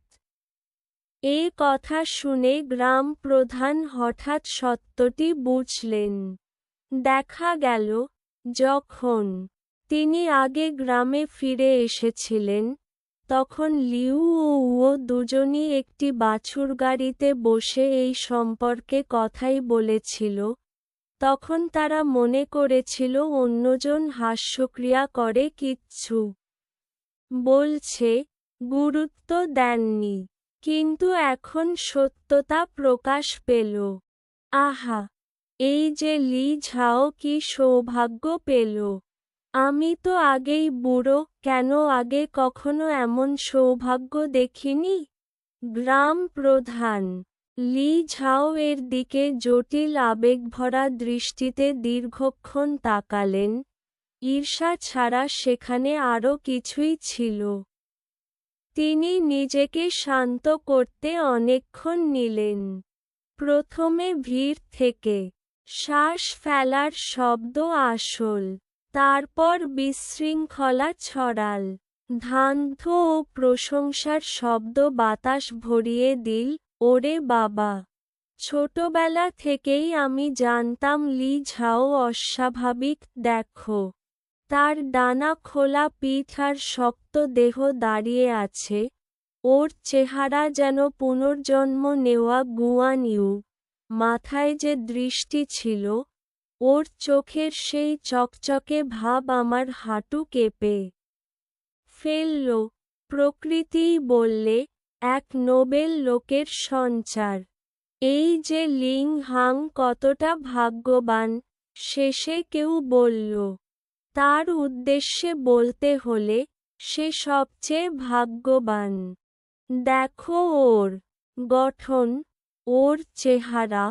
এ কথা শুনে গ্রাম প্রধান হঠাৎ সত্যটি বুঝলেন। দেখা গেল, যখন তিনি আগে গ্রামে ফিরে এসেছিলেন, তখন লিউ ও উও দুজনই একটি বাছুরগাড়িতে বসে এই সম্পর্কে কথাই বলেছিল। তখন তারা মনে করেছিল অন্যজন হাস্যক্রিয়া করে কিচ্ছু বলছে, গুরুত্ব দেননি। কিন্তু এখন সত্যতা প্রকাশ পেল। আহা, এই যে লি ঝাও কি সৌভাগ্য পেল! আমি তো আগেই বুড়ো, কেন আগে কখনো এমন সৌভাগ্য দেখিনি? গ্রাম প্রধান লি ঝাও এর দিকে জটিল আবেগভরা দৃষ্টিতে দীর্ঘক্ষণ তাকালেন। ঈর্ষা ছাড়া সেখানে আরও কিছুই ছিল। তিনি নিজেকে শান্ত করতে অনেকক্ষণ নিলেন। প্রথমে ভিড় থেকে শ্বাস ফেলার শব্দ আসল, তারপর বিশৃঙ্খলা ছড়াল। ধান্ধ ও প্রশংসার শব্দ বাতাস ভরিয়ে দিল। ওরে বাবা, ছোটবেলা থেকেই আমি জানতাম লি ঝাও অস্বাভাবিক। দেখো, তার ডানা খোলা পিঠ আর শক্ত দেহ দাঁড়িয়ে আছে, ওর চেহারা যেন পুনর্জন্ম নেওয়া গুয়ান ইউ। মাথায় যে দৃষ্টি ছিল, ওর চোখের সেই চকচকে ভাব আমার হাঁটু কেঁপে ফেলল। প্রকৃতিই বললে, এক নোবেল লোকের সঞ্চার। এই যে লিং হাং কতটা ভাগ্যবান, শেষে কেউ বলল। তার উদ্দেশ্যে বলতে হলে সে সবচেয়ে ভাগ্যবান। দেখো ওর গঠন, ওর চেহারা,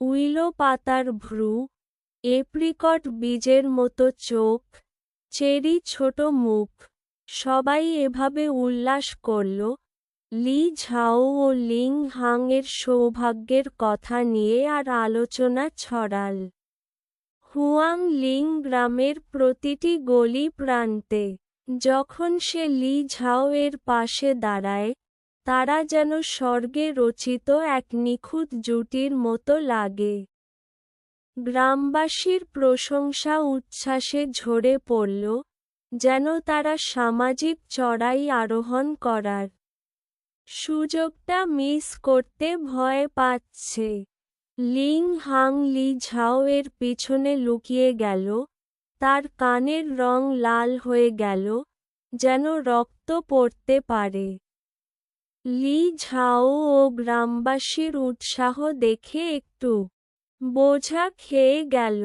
উইলো পাতার ভ্রু, এপ্রিকট বীজের মতো চোখ, চেরি ছোট মুখ। সবাই এভাবে উল্লাস করল। লি ঝাও ও লিং হাং এর সৌভাগ্যের কথা নিয়ে আর আলোচনা ছড়াল। হুয়াং লিং গ্রামের প্রতিটি গলি প্রান্তে। যখন সে লি ঝাও এর পাশে দাঁড়ায়, তারা যেন স্বর্গে রচিত এক নিখুঁত জুটির মতো লাগে। গ্রামবাসীর প্রশংসা উচ্ছ্বাসে ঝরে পড়ল, যেন তারা সামাজিক চড়াই আরোহণ করার সুযোগটা মিস করতে ভয় পাচ্ছে। লিং হাং লি ঝাও এর পিছনে লুকিয়ে গেল, তার কানের রং লাল হয়ে গেল, যেন রক্ত পড়তে পারে। লি ঝাও ও গ্রামবাসীর উৎসাহ দেখে একটু বোঝা খেয়ে গেল।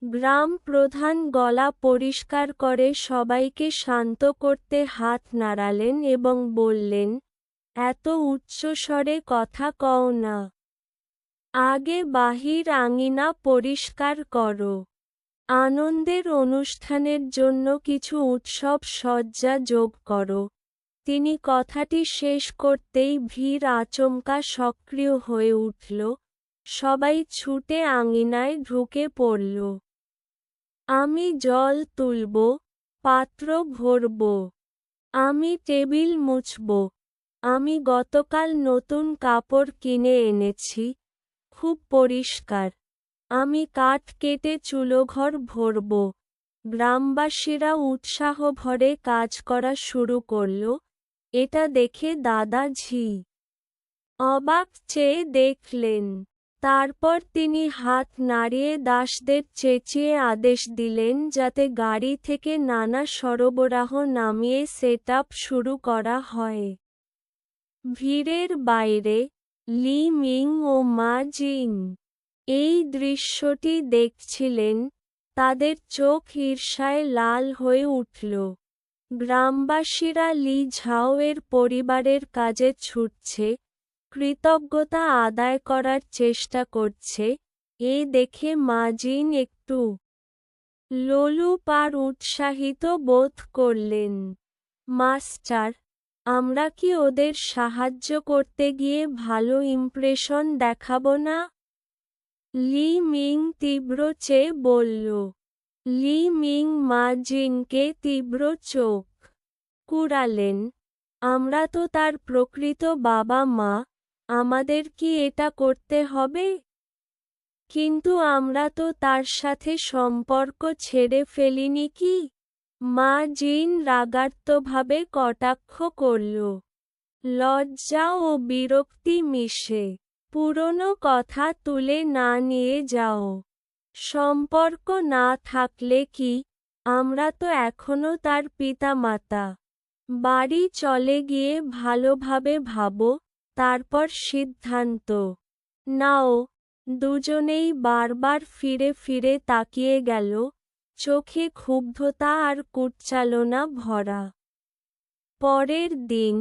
গ্রাম প্রধান গলা পরিষ্কার করে সবাইকে শান্ত করতে হাত নাড়ালেন এবং বললেন, এত উচ্চস্বরে কথা কও না। আগে বাহির আঙিনা পরিষ্কার করো। আনন্দের অনুষ্ঠানের জন্য কিছু উৎসব সজ্জা যোগ করো। তিনি কথাটি শেষ করতেই ভিড় আচমকা সক্রিয় হয়ে উঠল, সবাই ছুটে আঙিনায় ঢুকে পড়ল। আমি জল তুলব, পাত্র ভরব, আমি টেবিল মুছব, আমি গতকাল নতুন কাপড় কিনে এনেছি, খুব পরিষ্কার, আমি কাঠ কেটে চুলোঘর ভরব। গ্রামবাসীরা উৎসাহ ভরে কাজ করা শুরু করল। এটা দেখে দাদা ঝি অবাক চেয়ে দেখলেন। তারপর তিনি হাত নাড়িয়ে দাসদের চেঁচিয়ে আদেশ দিলেন যাতে গাড়ি থেকে নানা সরবরাহ নামিয়ে সেটআপ শুরু করা হয়। ভিড়ের বাইরে, লি মিং ও মা জিং এই দৃশ্যটি দেখছিলেন, তাদের চোখ ঈর্ষায় লাল হয়ে উঠল। গ্রামবাসীরা লি ঝাও এর পরিবারের কাজে ছুটছে, কৃতজ্ঞতা আদায় করার চেষ্টা করছে। এ দেখে মা জিন একটু লোলুপ আর উৎসাহিত বোধ করলেন। মাস্টার, আমরা কি ওদের সাহায্য করতে গিয়ে ভালো ইমপ্রেশন দেখাবো না? লি মিং তীব্র চেয়ে বলল। লি মিং মা জিনকে তীব্র চোখ কুড়ালেন। আমরা তো তার প্রকৃত বাবা মা, আমাদের কি এটা করতে হবে? কিন্তু আমরা তো তার সাথে সম্পর্ক ছেড়ে ফেলিনি কি? মা জিন রাগাত্মকভাবে কটাক্ষ করল। লজ্জা ও বিরক্তি মিশে। পুরনো কথা তুলে না নিয়ে যাও। সম্পর্ক না থাকলে কি, আমরা তো এখনো তার পিতামাতা। বাড়ি চলে গিয়ে ভালোভাবে ভাবো, তারপর সিদ্ধান্ত নাও। দুজনেই বারবার ফিরে ফিরে তাকিয়ে গেল, চোখে ক্ষুব্ধতা আর কুৎসালনা ভরা। পরের দিন,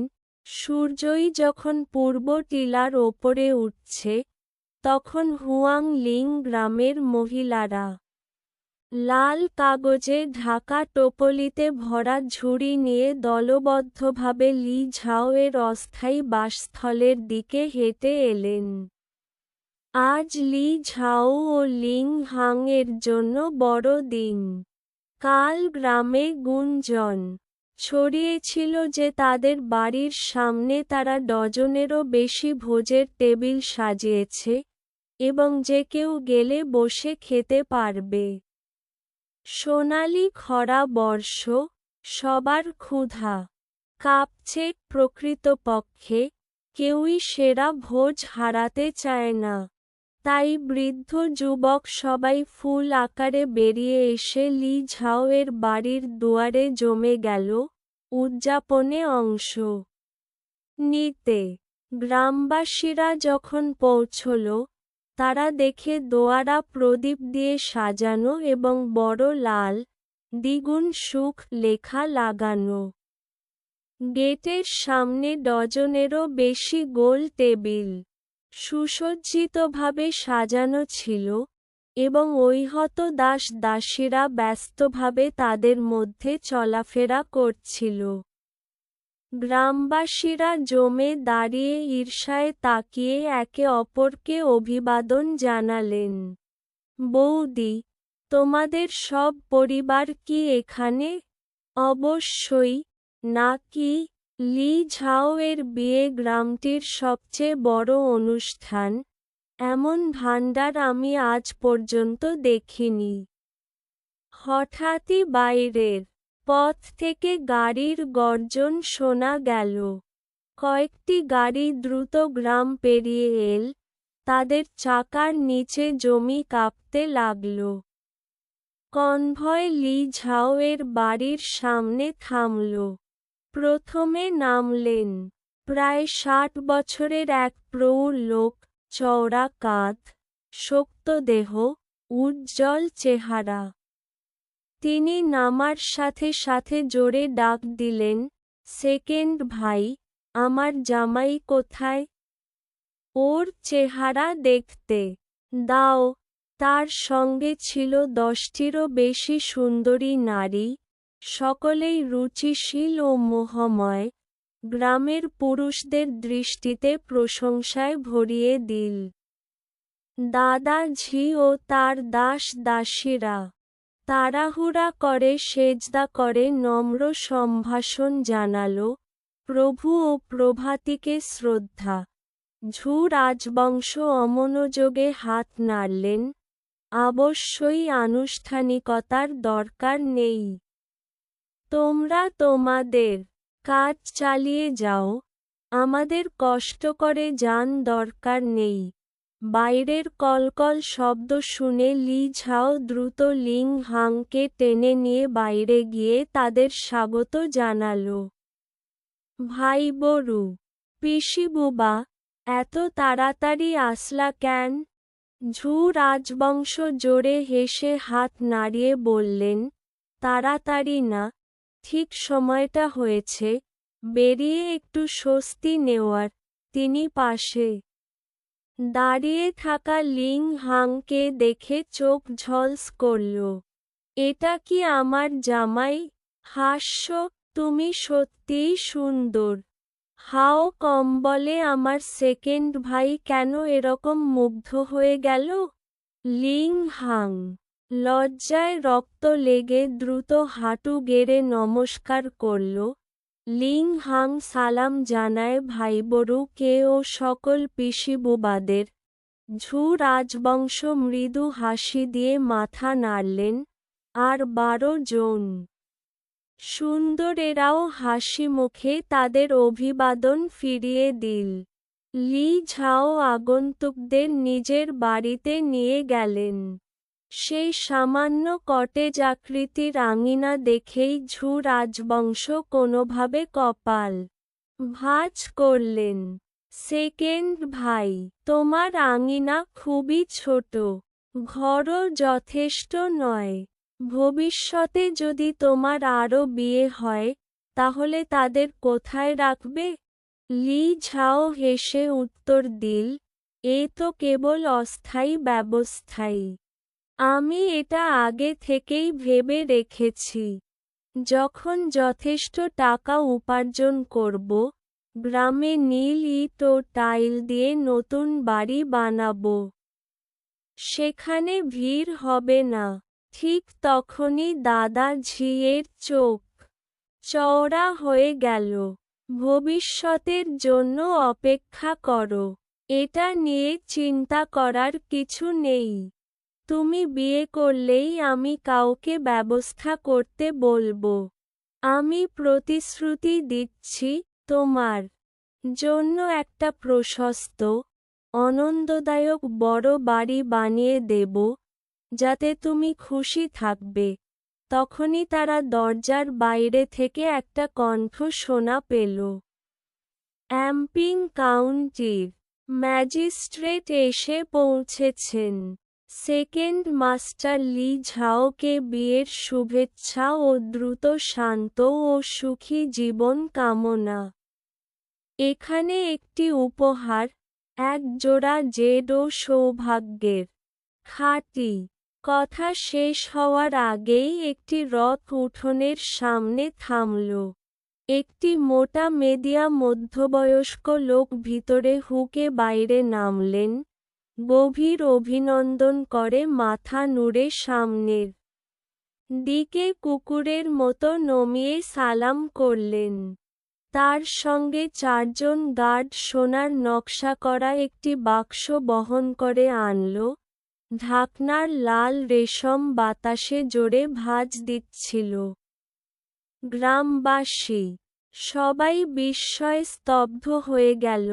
সূর্যই যখন পূর্ব টিলার ওপরে উঠছে, তখন হুয়াং লিং গ্রামের মহিলারা লাল কাগজে ঢাকা টোপলিতে ভরা ঝুড়ি নিয়ে দলবদ্ধভাবে লি ঝাও এর অস্থায়ী বাসস্থলের দিকে হেঁটে এলেন। আজ লি ঝাও ও লিং হাং এর জন্য বড় দিন। কাল গ্রামে গুঞ্জন ছড়িয়েছিল যে তাদের বাড়ির সামনে তারা ডজনেরও বেশি ভোজের টেবিল সাজিয়েছে, এবং যে কেউ গেলে বসে খেতে পারবে। সোনালি খরা বর্ষ, সবার ক্ষুধা কাঁপছে। প্রকৃতপক্ষে কেউই সেরা ভোজ হারাতে চায় না। তাই বৃদ্ধ যুবক সবাই ফুল আকারে বেরিয়ে এসে লি ঝাও এর বাড়ির দুয়ারে জমে গেল, উদযাপনে অংশ নিতে। গ্রামবাসীরা যখন পৌঁছল, তারা দেখে দোয়ারা প্রদীপ দিয়ে সাজানো এবং বড় লাল, দ্বিগুণ সুখ লেখা লাগানো। গেটের সামনে ডজনেরও বেশি গোল টেবিল সুসজ্জিতভাবে সাজানো ছিল, এবং ঐহত দাস দাসীরা ব্যস্তভাবে তাদের মধ্যে চলাফেরা করছিল। গ্রামবাসীরা জমে দাঁড়িয়ে ঈর্ষায় তাকিয়ে একে অপরকে অভিবাদন জানালেন। বৌদি, তোমাদের সব পরিবার কি এখানে? অবশ্যই, নাকি? লি ঝাও এর বিয়ে গ্রামটির সবচেয়ে বড় অনুষ্ঠান, এমন ভাণ্ডার আমি আজ পর্যন্ত দেখিনি। হঠাৎই বাইরের পথ থেকে গাড়ির গর্জন শোনা গেল। কয়েকটি গাড়ি দ্রুত গ্রাম পেরিয়ে এল, তাদের চাকার নিচে জমি কাঁপতে লাগল। কনভয় লি ঝাও এর বাড়ির সামনে থামল। প্রথমে নামলেন প্রায় ৬০ বছরের এক প্রৌঢ় লোক, চওড়া কাঁধ, শক্ত দেহ, উজ্জ্বল চেহারা। তিনি নামার সাথে সাথে জোরে ডাক দিলেন, সেকেন্ড ভাই, আমার জামাই কোথায়? ওর চেহারা দেখতে দাও। তার সঙ্গে ছিল ১০টিরও বেশি সুন্দরী নারী, সকলেই রুচিশীল ও মোহময়, গ্রামের পুরুষদের দৃষ্টিতে প্রশংসায় ভরিয়ে দিল। দাদা ঝি ও তার দাস দাসীরা তাড়াহুড়া করে সেজদা করে নম্র সম্ভাষণ জানাল, প্রভু ও প্রভাতীকে শ্রদ্ধা। ঝু রাজবংশ অমনোযোগে হাত নাড়লেন, অবশ্যই আনুষ্ঠানিকতার দরকার নেই। তোমরা তোমাদের কাজ চালিয়ে যাও, আমাদের কষ্ট করে যান দরকার নেই। বাইরের কলকল শব্দ শুনে লি ঝাও দ্রুত লিং হাংকে টেনে নিয়ে বাইরে গিয়ে তাদের স্বাগত জানাল। ভাই বরু, পিসিবুবা, এত তাড়াতাড়ি আসলা কেন? ঝু রাজবংশ জোরে হেসে হাত নাড়িয়ে বললেন, তাড়াতাড়ি না, ঠিক সময়টা হয়েছে, বেরিয়ে একটু স্বস্তি নেওয়ার। তিনি পাশে দাঁড়িয়ে থাকা লিং হাংকে দেখে চোখ ঝলস করল। এটা কি আমার জামাই? হাস্য, তুমি সত্যিই সুন্দর। হাও কম্বলে আমার সেকেন্ড ভাই কেন এরকম মুগ্ধ হয়ে গেল? লিং হাং লজ্জায় রক্ত লেগে দ্রুত হাঁটু গেড়ে নমস্কার করল। লিং হাং সালাম জানায় ভাইবরুকে ও সকল পিসিবুবাদের। ঝু রাজবংশ মৃদু হাসি দিয়ে মাথা নাড়লেন, আর ১২ জন সুন্দরেরাও হাসি মুখে তাদের অভিবাদন ফিরিয়ে দিল। লি ঝাও আগন্তুকদের নিজের বাড়িতে নিয়ে গেলেন। সেই সামান্য কটেজ আকৃতির আঙিনা দেখেই ঝু রাজবংশ কোনোভাবে কপাল ভাঁজ করলেন। সেকেন্ড ভাই, তোমার আঙিনা খুবই ছোট, ঘরও যথেষ্ট নয়। ভবিষ্যতে যদি তোমার আরও বিয়ে হয়, তাহলে তাদের কোথায় রাখবে? লি ঝাও হেসে উত্তর দিল, এ তো কেবল অস্থায়ী ব্যবস্থাই। আমি এটা আগে থেকেই ভেবে রেখেছি। যখন যথেষ্ট টাকা উপার্জন করব, গ্রামে নীল ইট ও টাইল দিয়ে নতুন বাড়ি বানাব। সেখানে ভিড় হবে না। ঠিক তখনই দাদা ঝিয়ের চোখ চওড়া হয়ে গেল। ভবিষ্যতের জন্য অপেক্ষা করো, এটা নিয়ে চিন্তা করার কিছু নেই। তুমি বিয়ে করলেই আমি কাউকে ব্যবস্থা করতে বলবো। আমি প্রতিশ্রুতি দিচ্ছি, তোমার জন্য একটা প্রশস্ত, আনন্দদায়ক বড় বাড়ি বানিয়ে দেব, যাতে তুমি খুশি থাকবে। তখনই তারা দরজার বাইরে থেকে একটা কণ্ঠ শোনা পেল। অ্যাম্পিং কাউন্টির ম্যাজিস্ট্রেট এসে পৌঁছেছেন। সেকেন্ড মাস্টার লি ঝাওকে বিয়ের শুভেচ্ছা ও দ্রুত শান্ত ও সুখী জীবন কামনা। এখানে একটি উপহার, এক জোড়া জেড ও সৌভাগ্যের খাঁটি। কথা শেষ হওয়ার আগেই একটি রথ উঠোনের সামনে থামল। একটি মোটা মেদিয়া মধ্যবয়স্ক লোক ভিতরে হুকে বাইরে নামলেন, গভীর অভিনন্দন করে মাথা নুড়ে সামনের দিকে কুকুরের মতো নমিয়ে সালাম করলেন। তার সঙ্গে 4 জন গার্ড সোনার নকশা করা একটি বাক্স বহন করে আনল। ঢাকনার লাল রেশম বাতাসে জোরে ভাঁজ দিচ্ছিল। গ্রামবাসী সবাই বিস্ময়ে স্তব্ধ হয়ে গেল।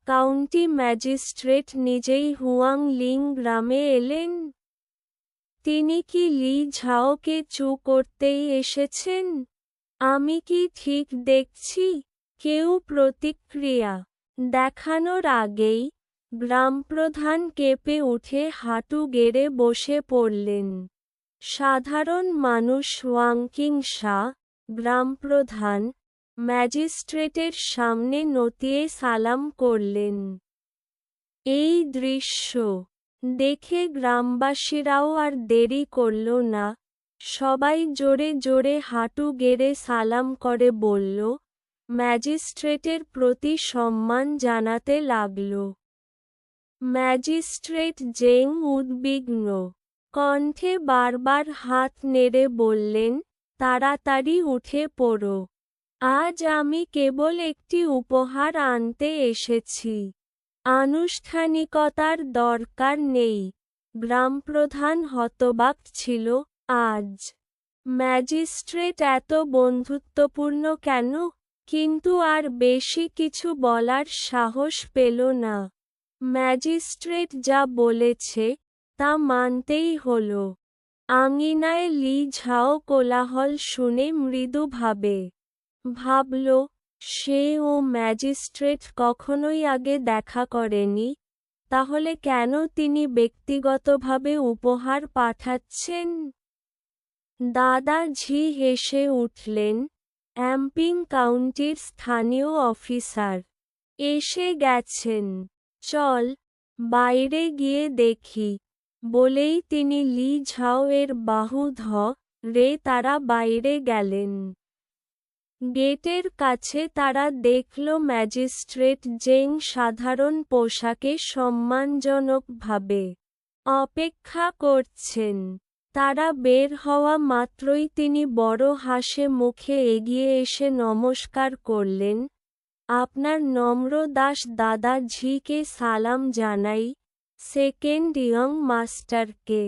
কাউন্টি ম্যাজিস্ট্রেট নিজেই হুয়াং লিং গ্রামে এলেন। তিনি কি লি ঝাওকে চু করতেই এসেছেন? আমি কি ঠিক দেখছি? কেউ প্রতিক্রিয়া দেখানোর আগেই গ্রামপ্রধান কেঁপে উঠে হাঁটু গেড়ে বসে পড়লেন। সাধারণ মানুষ ওয়াংকিং শা, গ্রামপ্রধান, ম্যাজিস্ট্রেটের সামনে নতিয়ে সালাম করলেন। এই দৃশ্য দেখে গ্রামবাসীরাও আর দেরি করল না। সবাই জোরে জোরে হাঁটু গেড়ে সালাম করে বলল, ম্যাজিস্ট্রেটের প্রতি সম্মান জানাতে লাগল। ম্যাজিস্ট্রেট জেং উদ্বিগ্ন কণ্ঠে বারবার হাত নেড়ে বললেন, তাড়াতাড়ি উঠে পড়ো। আজ আমি কেবল একটি উপহার আনতে এসেছি। আনুষ্ঠানিকতার দরকার নেই। গ্রামপ্রধান হতবাক ছিল। আজ ম্যাজিস্ট্রেট এত বন্ধুত্বপূর্ণ কেন? কিন্তু আর বেশি কিছু বলার সাহস পেল না। ম্যাজিস্ট্রেট যা বলেছে তা মানতেই হল। আঙিনায় লি ঝাও কোলাহল শুনে মৃদুভাবে ভাবল, সে ও ম্যাজিস্ট্রেট কখনোই আগে দেখা করেনি, তাহলে কেন তিনি ব্যক্তিগতভাবে উপহার পাঠাচ্ছেন? দাদা ঝি হেসে উঠলেন, অ্যাম্পিং কাউন্টির স্থানীয় অফিসার এসে গেছেন। চল, বাইরে গিয়ে দেখি। বলেই তিনি লি ঝাও এর বাহু ধরে তারা বাইরে গেলেন। গেটের কাছে তারা দেখল ম্যাজিস্ট্রেট জেং সাধারণ পোশাকে সম্মানজনকভাবে অপেক্ষা করছেন। তারা বের হওয়া মাত্রই তিনি বড় হাসে মুখে এগিয়ে এসে নমস্কার করলেন। আপনার নম্র দাস দাদা ঝিকে সালাম জানাই। সেকেন্ড ইয়ং মাস্টারকে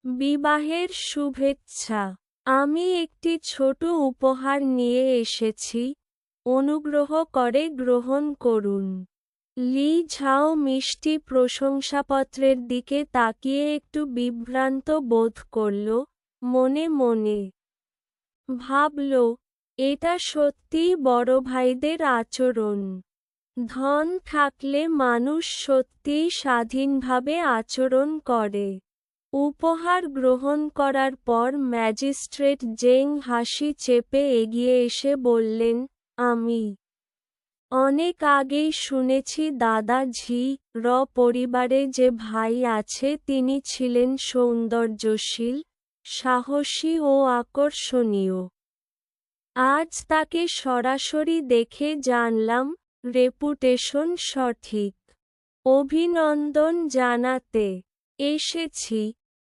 বিবাহের শুভেচ্ছা। আমি একটি ছোট উপহার নিয়ে এসেছি, অনুগ্রহ করে গ্রহণ করুন। লি ঝাও মিষ্টি প্রশংসাপত্রের দিকে তাকিয়ে একটু বিভ্রান্ত বোধ করল। মনে মনে ভাবল, এটা সত্যিই বড় ভাইদের আচরণ। ধন থাকলে মানুষ সত্যিই স্বাধীনভাবে আচরণ করে। উপহার গ্রহণ করার পর ম্যাজিস্ট্রেট জেং হাসি চেপে এগিয়ে এসে বললেন, আমি অনেক আগেই শুনেছি দাদা ঝি র পরিবারে যে ভাই আছে তিনি ছিলেন সৌন্দর্যশীল, সাহসী ও আকর্ষণীয়। আজ তাকে সরাসরি দেখে জানলাম রেপুটেশন সঠিক। অভিনন্দন জানাতে এসেছি,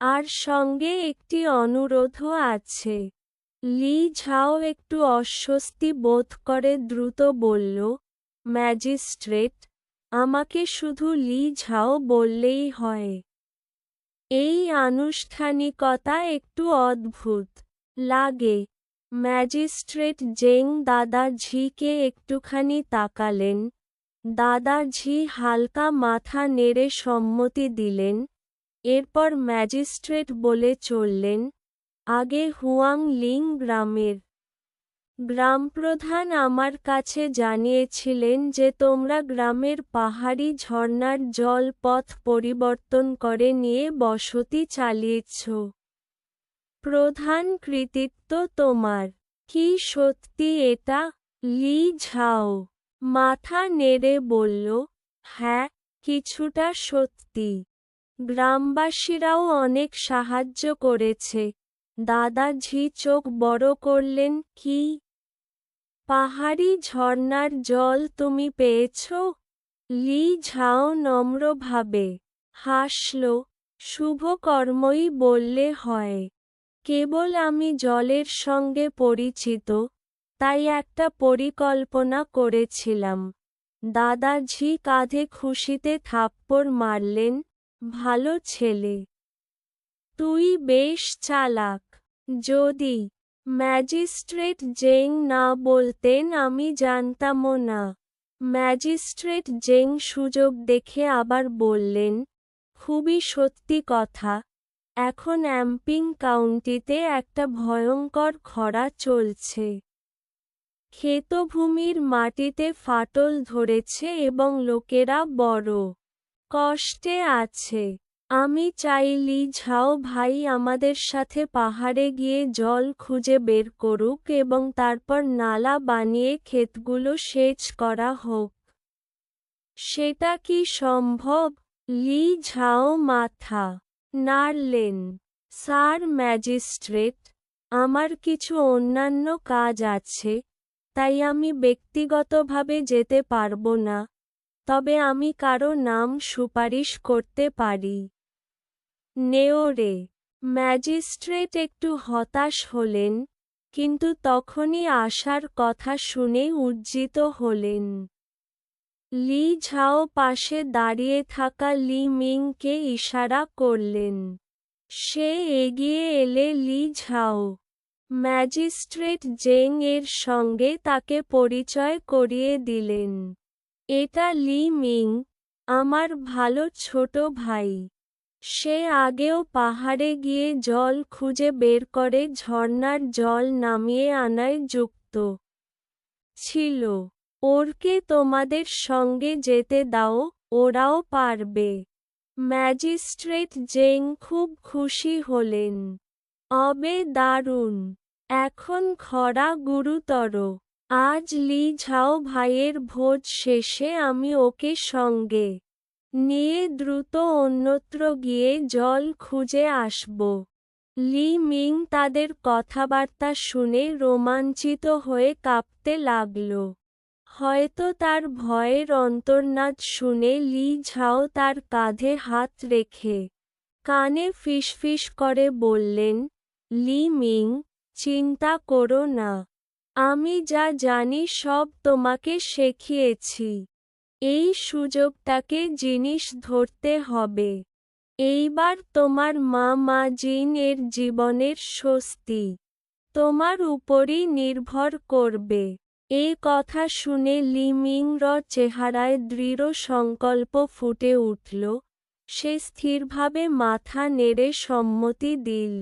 আর সঙ্গে একটি অনুরোধও আছে। লি ঝাও একটু অস্বস্তি বোধ করে দ্রুত বলল, ম্যাজিস্ট্রেট, আমাকে শুধু লি ঝাও বললেই হয়। এই আনুষ্ঠানিকতা একটু অদ্ভুত লাগে। ম্যাজিস্ট্রেট জেং দাদা ঝিকে একটুখানি তাকালেন। দাদা ঝি হালকা মাথা নেড়ে সম্মতি দিলেন। এরপর ম্যাজিস্ট্রেট বলে চললেন, আগে হুয়াং লিং গ্রামের গ্রামপ্রধান আমার কাছে জানিয়েছিলেন যে তোমরা গ্রামের পাহাড়ি ঝর্ণার জল পথ পরিবর্তন করে নিয়ে বসতি চালিয়েছ। প্রধান কৃতিত্ব তোমার। কি সত্যি এটা? লি ঝাও মাথা নেড়ে বলল, হ্যাঁ, কিছুটা সত্যি। গ্রামবাসীরাও অনেক সাহায্য করেছে। দাদাজি চোখ বড় করলেন। কি? পাহাড়ি ঝর্ণার জল তুমি পেয়েছ? লি ঝাও নম্রভাবে হাসল। শুভ কর্মই বললে হয়। কেবল আমি জলের সঙ্গে পরিচিত, তাই একটা পরিকল্পনা করেছিলাম। দাদাজি কাঁধে খুশিতে থাপ্পড় মারলেন। ভালো ছেলে। তুই বেশ চালাক। যদি ম্যাজিস্ট্রেট জেং না বলতেন আমি জানতামও না। ম্যাজিস্ট্রেট জেং সুযোগ দেখে আবার বললেন, খুবই সত্যি কথা। এখন অ্যাম্পিং কাউন্টিতে একটা ভয়ঙ্কর খরা চলছে। ক্ষেতভূমির মাটিতে ফাটল ধরেছে এবং লোকেরা বড় কষ্টে আছে। আমি চাই লি ঝাও ভাই আমাদের সাথে পাহাড়ে গিয়ে জল খুঁজে বের করুক এবং তারপর নালা বানিয়ে ক্ষেতগুলো সেচ করা হোক। সেটা কি সম্ভব? লি ঝাও মাথা নাড়লেন। স্যার ম্যাজিস্ট্রেট, আমার কিছু অন্যান্য কাজ আছে, তাই আমি ব্যক্তিগতভাবে যেতে পারব না, তবে আমি কারো নাম সুপারিশ করতে পারি। নেওরে ম্যাজিস্ট্রেট একটু হতাশ হলেন, কিন্তু তখনই আশার কথা শুনে উজ্জীত হলেন। লি ঝাও পাশে দাঁড়িয়ে থাকা লি মিংকে ইশারা করলেন। সে এগিয়ে এলে লি ঝাও ম্যাজিস্ট্রেট জেং এর সঙ্গে তাকে পরিচয় করিয়ে দিলেন। এটা লি মিং, আমার ভালো ছোট ভাই। সে আগেও পাহাড়ে গিয়ে জল খুঁজে বের করে ঝর্ণার জল নামিয়ে আনায় যুক্ত ছিল। ওরকে তোমাদের সঙ্গে যেতে দাও, ওরাও পারবে। ম্যাজিস্ট্রেট জেং খুব খুশি হলেন। অবে দারুণ। এখন খরা গুরুতর। আজ লি ঝাও ভাইয়ের ভোজ শেষে আমি ওকে সঙ্গে নিয়ে দ্রুত অন্যত্র গিয়ে জল খুঁজে আসব। লি মিং তাদের কথাবার্তা শুনে রোমাঞ্চিত হয়ে কাঁপতে লাগল। হয়তো তার ভয়ের অন্তর্নাদ শুনে লি ঝাও তার কাঁধে হাত রেখে কানে ফিসফিস করে বললেন, লি মিং, চিন্তা করো না। আমি যা জানি সব তোমাকে শিখিয়েছি। এই সুযোগটাকে জিনিস ধরতে হবে। এইবার তোমার মা জিন এর জীবনের স্বস্তি তোমার উপরই নির্ভর করবে। এ কথা শুনে লি মিং র চেহারায় দৃঢ় সংকল্প ফুটে উঠল। সে স্থিরভাবে মাথা নেড়ে সম্মতি দিল।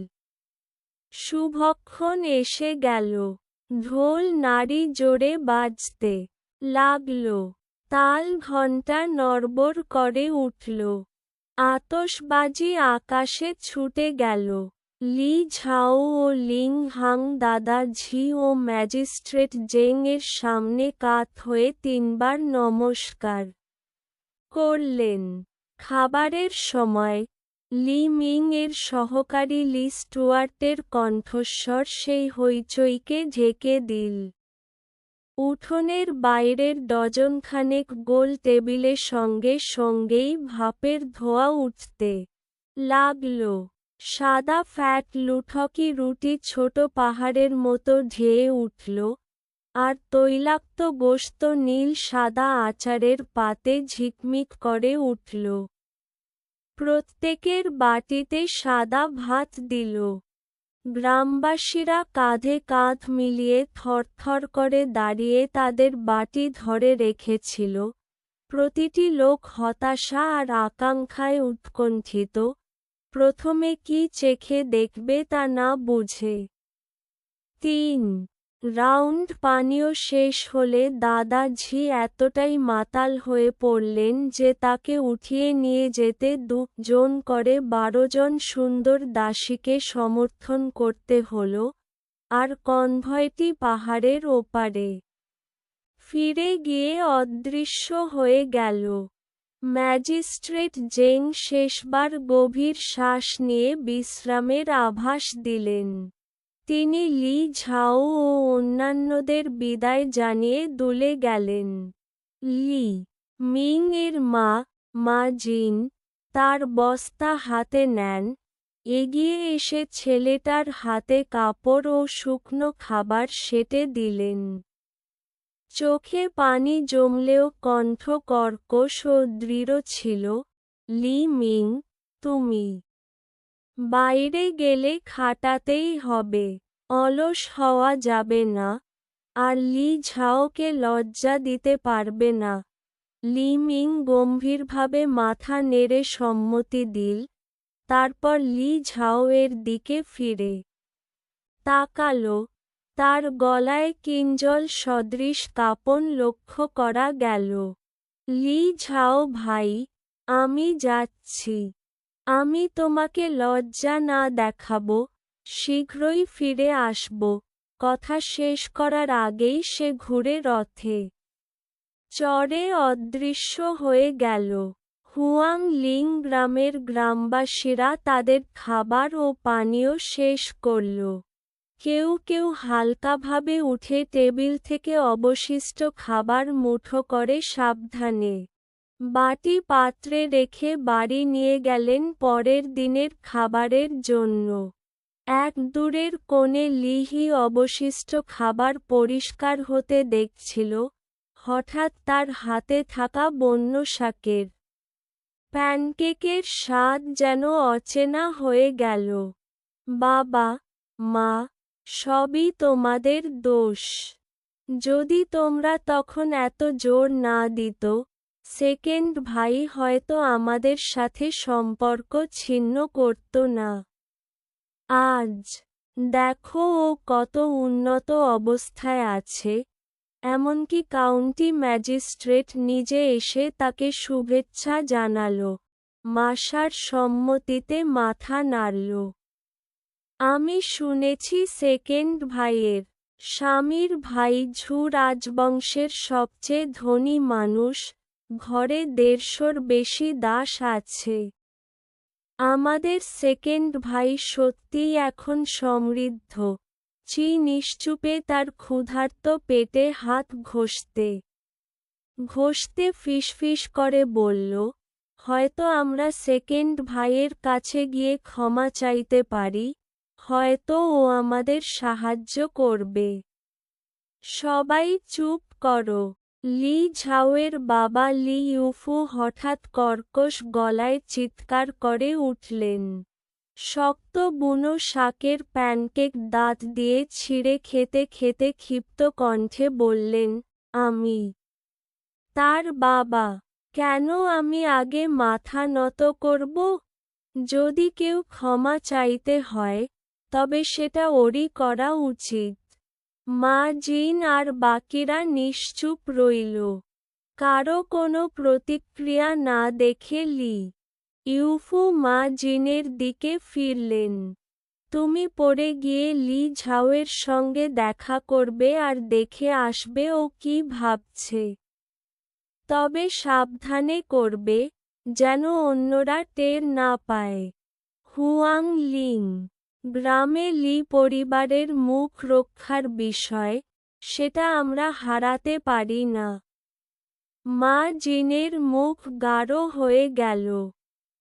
শুভক্ষণ এসে গেল। ঢোল নাড়ি জোরে বাজতে লাগল। তাল ঘণ্টা নড়বড় করে উঠল। আতশবাজি আকাশে ছুটে গেল। লি ঝাও ও লিং হাং দাদাঝি ও ম্যাজিস্ট্রেট জেং এর সামনে কাত হয়ে 3 বার নমস্কার করলেন। খাবারের সময় লি মিং এর সহকারী লি স্টুয়ার্টের কণ্ঠস্বর সেই হইচইকে ঢেকে দিল। উঠোনের বাইরের ডজনখানেক গোল টেবিলে সঙ্গে সঙ্গেই ভাপের ধোঁয়া উঠতে লাগল। সাদা ফ্যাট লুঠকি রুটি ছোট পাহাড়ের মতো ঢেয়ে উঠল, আর তৈলাক্ত গোশত নীল সাদা আচারের পাতে ঝিকমিক করে উঠল। প্রত্যেকের বাটিতে সাদা ভাত দিল। গ্রামবাসীরা কাঁধে কাঁধ মিলিয়ে থরথর করে দাঁড়িয়ে তাদের বাটি ধরে রেখেছিল। প্রতিটি লোক হতাশা আর আকাঙ্ক্ষায় উৎকণ্ঠিত, প্রথমে কি চেখে দেখবে তা না বুঝে। 3 রাউন্ড পানীয় শেষ হলে দাদাঝি এতটাই মাতাল হয়ে পড়লেন যে তাকে উঠিয়ে নিয়ে যেতে 2 জন করে 12 জন সুন্দর দাসীকে সমর্থন করতে হল, আর কনভয়টি পাহাড়ের ওপারে ফিরে গিয়ে অদৃশ্য হয়ে গেল। ম্যাজিস্ট্রেট জেং শেষবার গভীর শ্বাস নিয়ে বিশ্রামের আভাস দিলেন। তিনি লি ঝাও ও অন্যান্যদের বিদায় জানিয়ে দুলে গেলেন। লি মিং এর মা জিন তার বস্তা হাতে নেন, এগিয়ে এসে ছেলেটার হাতে কাপড় ও শুকনো খাবার সেঁটে দিলেন। চোখে পানি জমলেও কণ্ঠ কর্কশ ও দৃঢ় ছিল। লি মিং, তুমি বাইরে গেলে খাটাতেই হবে, অলস হওয়া যাবে না, আর লি ঝাওকে লজ্জা দিতে পারবে না। লি মিং গম্ভীরভাবে মাথা নেড়ে সম্মতি দিল, তারপর লি ঝাও এর দিকে ফিরে তাকালো। তার গলায় কিঞ্জল সদৃশ কাঁপন লক্ষ্য করা গেল। লি ঝাও ভাই, আমি যাচ্ছি। আমি তোমাকে লজ্জা না দেখাবো, শীঘ্রই ফিরে আসব। কথা শেষ করার আগেই সে ঘুরে রথে চড়ে অদৃশ্য হয়ে গেল। হুয়াং লিং গ্রামের গ্রামবাসীরা তাদের খাবার ও পানীয় শেষ করল। কেউ কেউ হালকাভাবে উঠে টেবিল থেকে অবশিষ্ট খাবার মুঠো করে সাবধানে বাটি পাত্রে রেখে বাড়ি নিয়ে গেলেন পরের দিনের খাবারের জন্য। এক দূরের কোণে লিহি অবশিষ্ট খাবার পরিষ্কার হতে দেখছিল। হঠাৎ তার হাতে থাকা বন্য শাকের প্যানকেকের স্বাদ যেন অচেনা হয়ে গেল। বাবা, মা, সবই তোমাদের দোষ। যদি তোমরা তখন এত জোর না দিত, সেকেন্ড ভাই হয়তো আমাদের সাথে সম্পর্ক ছিন্ন করত না। আজ দেখো ও কত উন্নত অবস্থায় আছে। এমনকি কাউন্টি ম্যাজিস্ট্রেট নিজে এসে তাকে শুভেচ্ছা জানালো। মাসার সম্মতিতে মাথা নাড়ল। আমি শুনেছি সেকেন্ড ভাইয়ের স্বামীর ভাই ঝু রাজবংশের সবচেয়ে ধনী মানুষ, ঘরে 150-র বেশি দাস আছে। আমাদের সেকেন্ড ভাই সত্যিই এখন সমৃদ্ধ। চি নিশ্চুপে তার ক্ষুধার্ত পেটে হাত ঘষতে ঘষতে ফিসফিস করে বলল, হয়তো আমরা সেকেন্ড ভাইয়ের কাছে গিয়ে ক্ষমা চাইতে পারি, হয়তো ও আমাদের সাহায্য করবে। সবাই চুপ করো। লি ঝাওয়ের বাবা লি ইউফু হঠাৎ কর্কশ গলায় চিৎকার করে উঠলেন। শক্ত বুনো শাকের প্যানকেক দাঁত দিয়ে ছিঁড়ে খেতে খেতে ক্ষিপ্ত কণ্ঠে বললেন, আমি তার বাবা। কেন আমি আগে মাথা নত করব? যদি কেউ ক্ষমা চাইতে হয়, তবে সেটা ওরই করা উচিত। মা জিন আর বাকিরা নিশ্চুপ রইল। কারো কোনো প্রতিক্রিয়া না দেখে লি ইউফু মা জিনের দিকে ফিরলেন। তুমি পড়ে গিয়ে লি ঝাওয়ের সঙ্গে দেখা করবে আর দেখে আসবে ও কি ভাবছে। তবে সাবধানে করবে, যেন অন্যরা টের না পায়। হুয়াং লিং গ্রামে লি পরিবারের মুখ রক্ষার বিষয়, সেটা আমরা হারাতে পারি না। মা জিনের মুখ গাঢ় হয়ে গেল।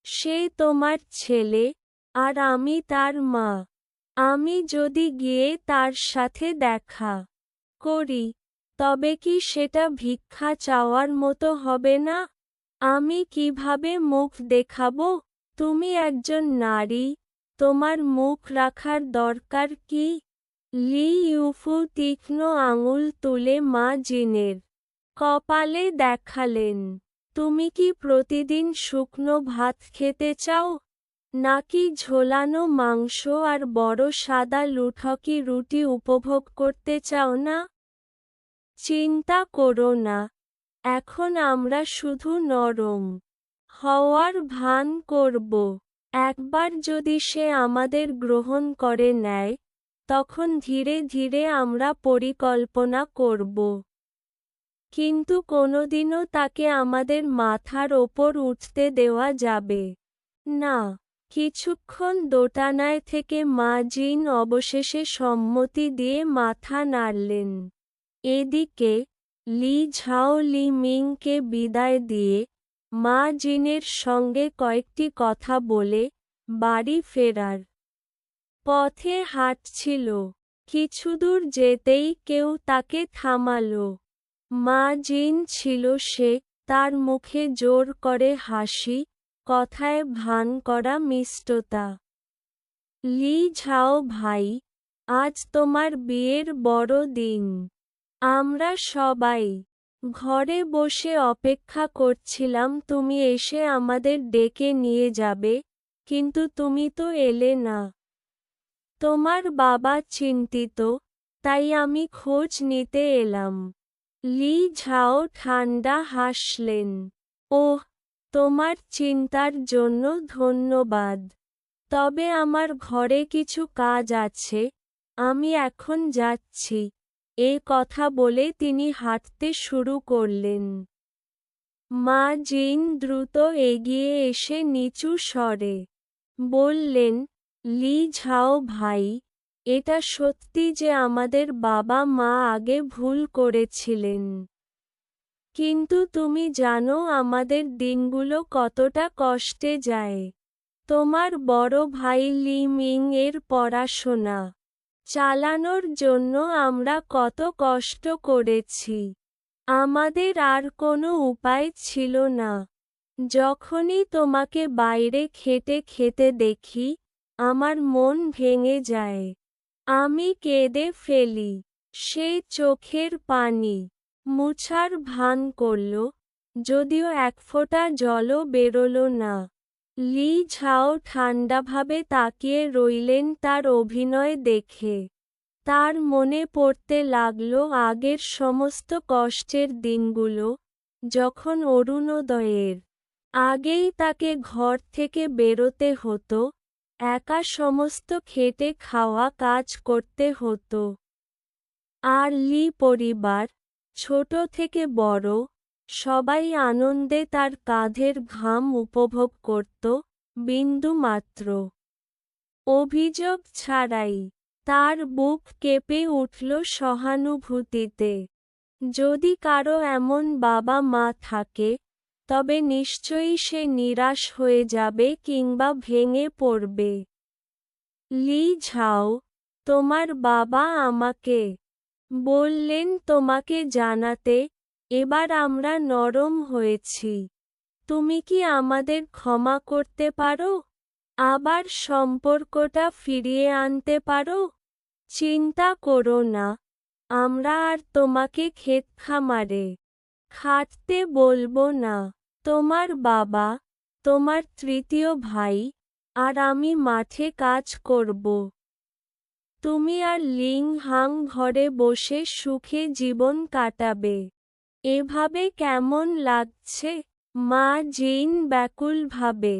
সে তোমার ছেলে, আর আমি তার মা। আমি যদি গিয়ে তার সাথে দেখা করি, তবে কি সেটা ভিক্ষা চাওয়ার মতো হবে না? আমি কিভাবে মুখ দেখাবো? তুমি একজন নারী, তোমার মুখ রাখার দরকার কি? লি ইউফু তীক্ষ্ণ আঙুল তুলে মা জিনের কপালে দেখালেন। তুমি কি প্রতিদিন শুকনো ভাত খেতে চাও? নাকি ঝোলানো মাংস আর বড় সাদা লুঠকি রুটি উপভোগ করতে চাও না? চিন্তা করো না, এখন আমরা শুধু নরম হওয়ার ভান করব। একবার যদি সে আমাদের গ্রহণ করে নেয়, তখন ধীরে ধীরে আমরা পরিকল্পনা করব। কিন্তু কোনোদিনও তাকে আমাদের মাথার ওপর উঠতে দেওয়া যাবে না। কিছুক্ষণ দোটানায় থেকে মা জিন অবশেষে সম্মতি দিয়ে মাথা নাড়লেন। এদিকে লি ঝাও লি মিংকে বিদায় দিয়ে মা জিনের সঙ্গে কয়েকটি কথা বলে বাড়ি ফেরার পথে হাঁটছিল। কিছুদূর যেতেই কেউ তাকে থামালো। মা জিন ছিল সে, তার মুখে জোর করে হাসি, কথায় ভান করা মিষ্টতা। লি ঝাও ভাই, আজ তোমার বিয়ের বড় দিন। আমরা সবাই ঘরে বসে অপেক্ষা করছিলাম তুমি এসে আমাদের ডেকে নিয়ে যাবে, কিন্তু তুমি তো এলে না। তোমার বাবা চিন্তিত, তাই আমি খোঁজ নিতে এলাম। লি ঝাও ঠান্ডা হাসলেন। ওহ, তোমার চিন্তার জন্য ধন্যবাদ। তবে আমার ঘরে কিছু কাজ আছে, আমি এখন যাচ্ছি। এ কথা বলে তিনি হাঁটতে শুরু করলেন। মা জিন দ্রুত এগিয়ে এসে নিচু স্বরে বললেন, লি ঝাও ভাই, এটা সত্যি যে আমাদের বাবা মা আগে ভুল করেছিলেন। কিন্তু তুমি জানো আমাদের দিনগুলো কতটা কষ্টে যায়। তোমার বড় ভাই লি মিং এর পড়াশোনা চালানোর জন্য আমরা কত কষ্ট করেছি। আমাদের আর কোনো উপায় ছিল না। যখনই তোমাকে বাইরে খেটে খেতে দেখি, আমার মন ভেঙে যায়। আমি কেঁদে ফেলি। সে চোখের পানি মুছার ভান করল, যদিও এক ফোঁটা জলও বেরোল না। লি ঝাও ঠান্ডাভাবে তাকিয়ে রইলেন তার অভিনয় দেখে। তার মনে পড়তে লাগল আগের সমস্ত কষ্টের দিনগুলো, যখন অরুণোদয়ের আগেই তাকে ঘর থেকে বেরোতে হতো, একা সমস্ত খেটে খাওয়া কাজ করতে হতো। আর লি পরিবার, ছোট থেকে বড়, সবাই আনন্দে তার কাঁধের ঘাম উপভোগ করত, বিন্দুমাত্র অভিযোগ ছাড়াই। তার বুক কেঁপে উঠল সহানুভূতিতে। যদি কারো এমন বাবা মা থাকে, তবে নিশ্চয়ই সে নিরাশ হয়ে যাবে কিংবা ভেঙে পড়বে। লি ঝাও, তোমার বাবা আমাকে বললেন তোমাকে জানাতে, এবার আমরা নরম হয়েছি। তুমি কি আমাদের ক্ষমা করতে পারো? আবার সম্পর্কটা ফিরিয়ে আনতে পারো? চিন্তা করো না, আমরা আর তোমাকে ক্ষেতখামারে খাটতে বলবো না। তোমার বাবা, তোমার তৃতীয় ভাই, আর আমি মাঠে কাজ করব। তুমি আর লিং হাং ঘরে বসে সুখে জীবন কাটাবে। এভাবে কেমন লাগছে? মা জিন ব্যাকুলভাবে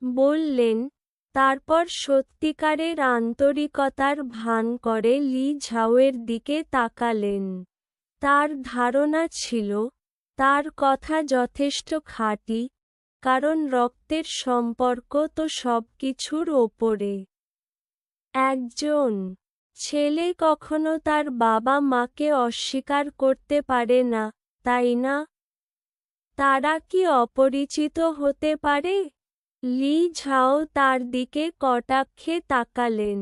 বললেন। তারপর সত্যিকারের আন্তরিকতার ভান করে লি ঝাওয়ের দিকে তাকালেন। তার ধারণা ছিল, তার কথা যথেষ্ট খাঁটি, কারণ রক্তের সম্পর্ক তো সবকিছুর ওপরে। একজন ছেলে কখনো তার বাবা মাকে অস্বীকার করতে পারে না, তাই না? তারা কি অপরিচিত হতে পারে? লি ঝাও তার দিকে কটাক্ষে তাকালেন।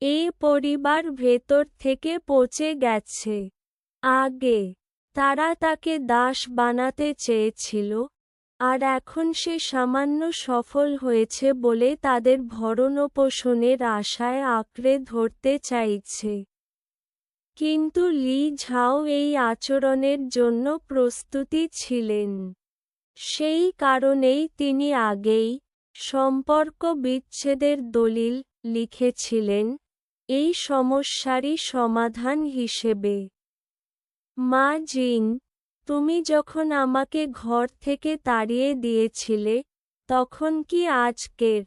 এ পরিবার ভেতর থেকে পচে গেছে। আগে তারা তাকে দাস বানাতে চেয়েছিল, আর এখন সে সামান্য সফল হয়েছে বলে তাদের ভরণপোষণের আশায় আঁকড়ে ধরতে চাইছে। কিন্তু লি ঝাও এই আচরণের জন্য প্রস্তুতি ছিলেন। সেই কারণেই তিনি আগেই সম্পর্ক বিচ্ছেদের দলিল লিখেছিলেন এই সমস্যারই সমাধান হিসেবে। মা জিন, তুমি যখন আমাকে ঘর থেকে তাড়িয়ে দিয়েছিলে তখন কি আজকের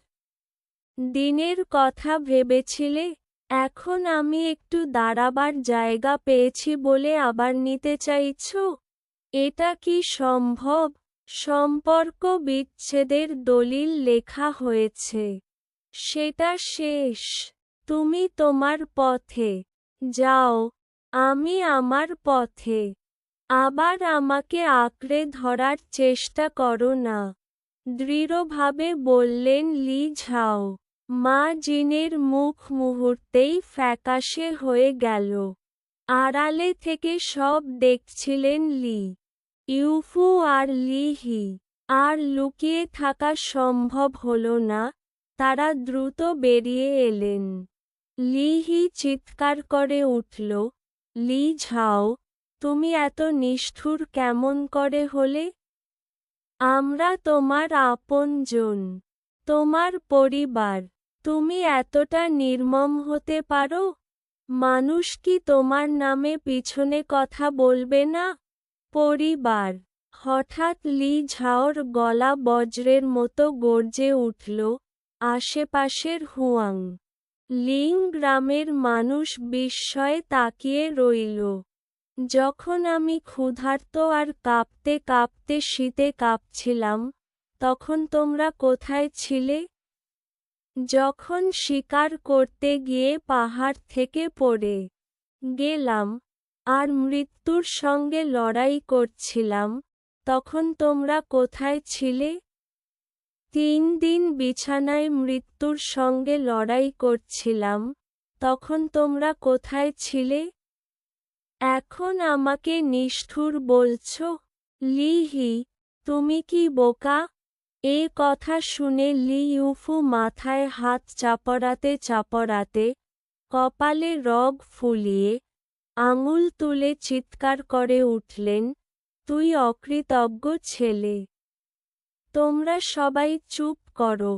দিনের কথা ভেবেছিলে? এখন আমি একটু দাঁড়াবার জায়গা পেয়েছি বলে আবার নিতে চাইছো? এটা কি সম্ভব? সম্পর্ক বিচ্ছেদের দলিল লেখা হয়েছে। সেটা শেষ। তুমি তোমার পথে যাও, আমি আমার পথে। আবার আমাকে আঁকড়ে ধরার চেষ্টা করো না, দৃঢ়ভাবে বললেন লি ঝাও। মা জিনের মুখ মুহূর্তেই ফ্যাকাশে হয়ে গেল। আড়ালে থেকে সব দেখছিলেন লি ইউফু আর লি হি। আর লুকিয়ে থাকা সম্ভব হল না, তারা দ্রুত বেরিয়ে এলেন। লি হি চিৎকার করে উঠল, লি ঝাও, তুমি এত নিষ্ঠুর কেমন করে হলে? আমরা তোমার আপনজন, তোমার পরিবার। তুমি এতটা নির্মম হতে পারো? মানুষ কি তোমার নামে পিছনে কথা বলবে না? পরিবার। হঠাৎ লি ঝাওর গলা বজ্রের মতো গর্জে উঠল। আশেপাশের হুয়াং লিং গ্রামের মানুষ বিস্ময়ে তাকিয়ে রইল। যখন আমি ক্ষুধার্ত আর কাঁপতে কাঁপতে শীতে কাঁপছিলাম, তখন তোমরা কোথায় ছিলে? যখন শিকার করতে গিয়ে পাহাড় থেকে পড়ে গেলাম আর মৃত্যুর সঙ্গে লড়াই করছিলাম, তখন তোমরা কোথায় ছিলে? 3 দিন বিছানায় মৃত্যুর সঙ্গে লড়াই করছিলাম, তখন তোমরা কোথায় ছিলে? এখন আমাকে নিষ্ঠুর বলছো? লি হি, তুমি কি বোকা? এ কথা শুনে লি ইউফু মাথায় হাত চাপড়াতে চাপড়াতে, কপালে রগ ফুলিয়ে, আঙুল তুলে চিৎকার করে উঠলেন, তুই অকৃতজ্ঞ ছেলে! তোমরা সবাই চুপ করো।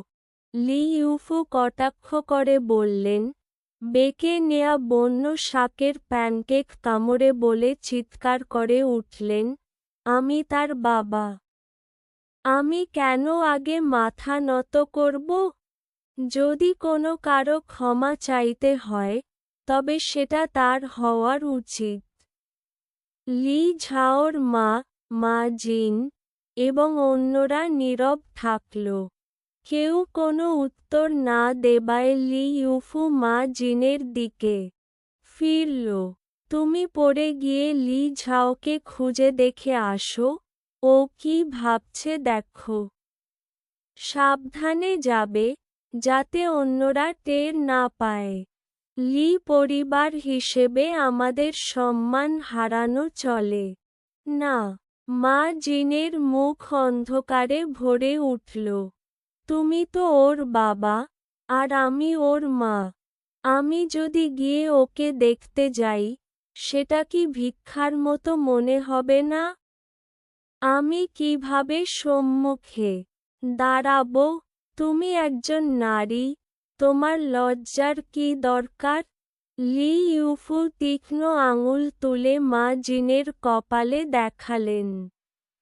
লি ইউফু কটাক্ষ করে বললেন, বেঁকে নেয়া বন্য শাকের প্যানকেক কামড়ে বলে চিৎকার করে উঠলেন, আমি তার বাবা। আমি কেন আগে মাথা নত করব? যদি কোনো কারো ক্ষমা চাইতে হয়, তবে সেটা তার হওয়ার উচিত। লি ঝাওর মা, মা জিন, এবং অন্যরা নীরব থাকল। কেউ কোনো উত্তর না দেবায় লি ইউফু মা জিনের দিকে ফিরল। তুমি পড়ে গিয়ে লি ঝাওকে খুঁজে দেখে আসো, ও কি ভাবছে দেখো। সাবধানে যাবে, যাতে অন্যরা টের না পায়। লি পরিবার হিসেবে আমাদের সম্মান হারানো চলে না। মা জিনের মুখ অন্ধকারে ভরে উঠল। তুমি তো ওর বাবা, আর আমি ওর মা। আমি যদি গিয়ে ওকে দেখতে যাই, সেটা কি ভিক্ষার মতো মনে হবে না? আমি কিভাবে সম্মুখে দাঁড়াবো? তুমি একজন নারী, তোমার লজ্জার কি দরকার? লি ইউফু তীক্ষ্ণ আঙুল তুলে মা জিনের কপালে দেখালেন।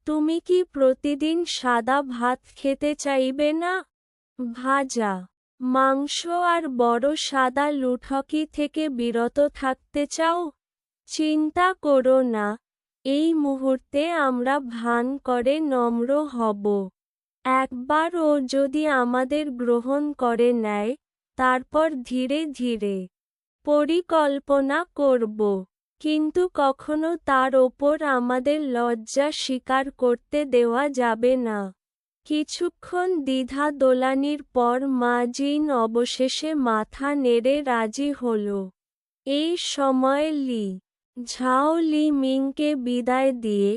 তুমি কি প্রতিদিন সাদা ভাত খেতে চাইবে না? ভাজা মাংস আর বড় সাদা লুঠকি থেকে বিরত থাকতে চাও? চিন্তা করো না, এই মুহূর্তে আমরা ভান করে নম্র হব। একবার ও যদি আমাদের গ্রহণ করে নেয়, তারপর ধীরে ধীরে পরিকল্পনা করব। কিন্তু কখনো তার ওপর আমাদের লজ্জা স্বীকার করতে দেওয়া যাবে না। কিছুক্ষণ দ্বিধা দোলানির পর মা জিন অবশেষে মাথা নেড়ে রাজি হল। এই সময় লি ঝাও লি মিংকে বিদায় দিয়ে,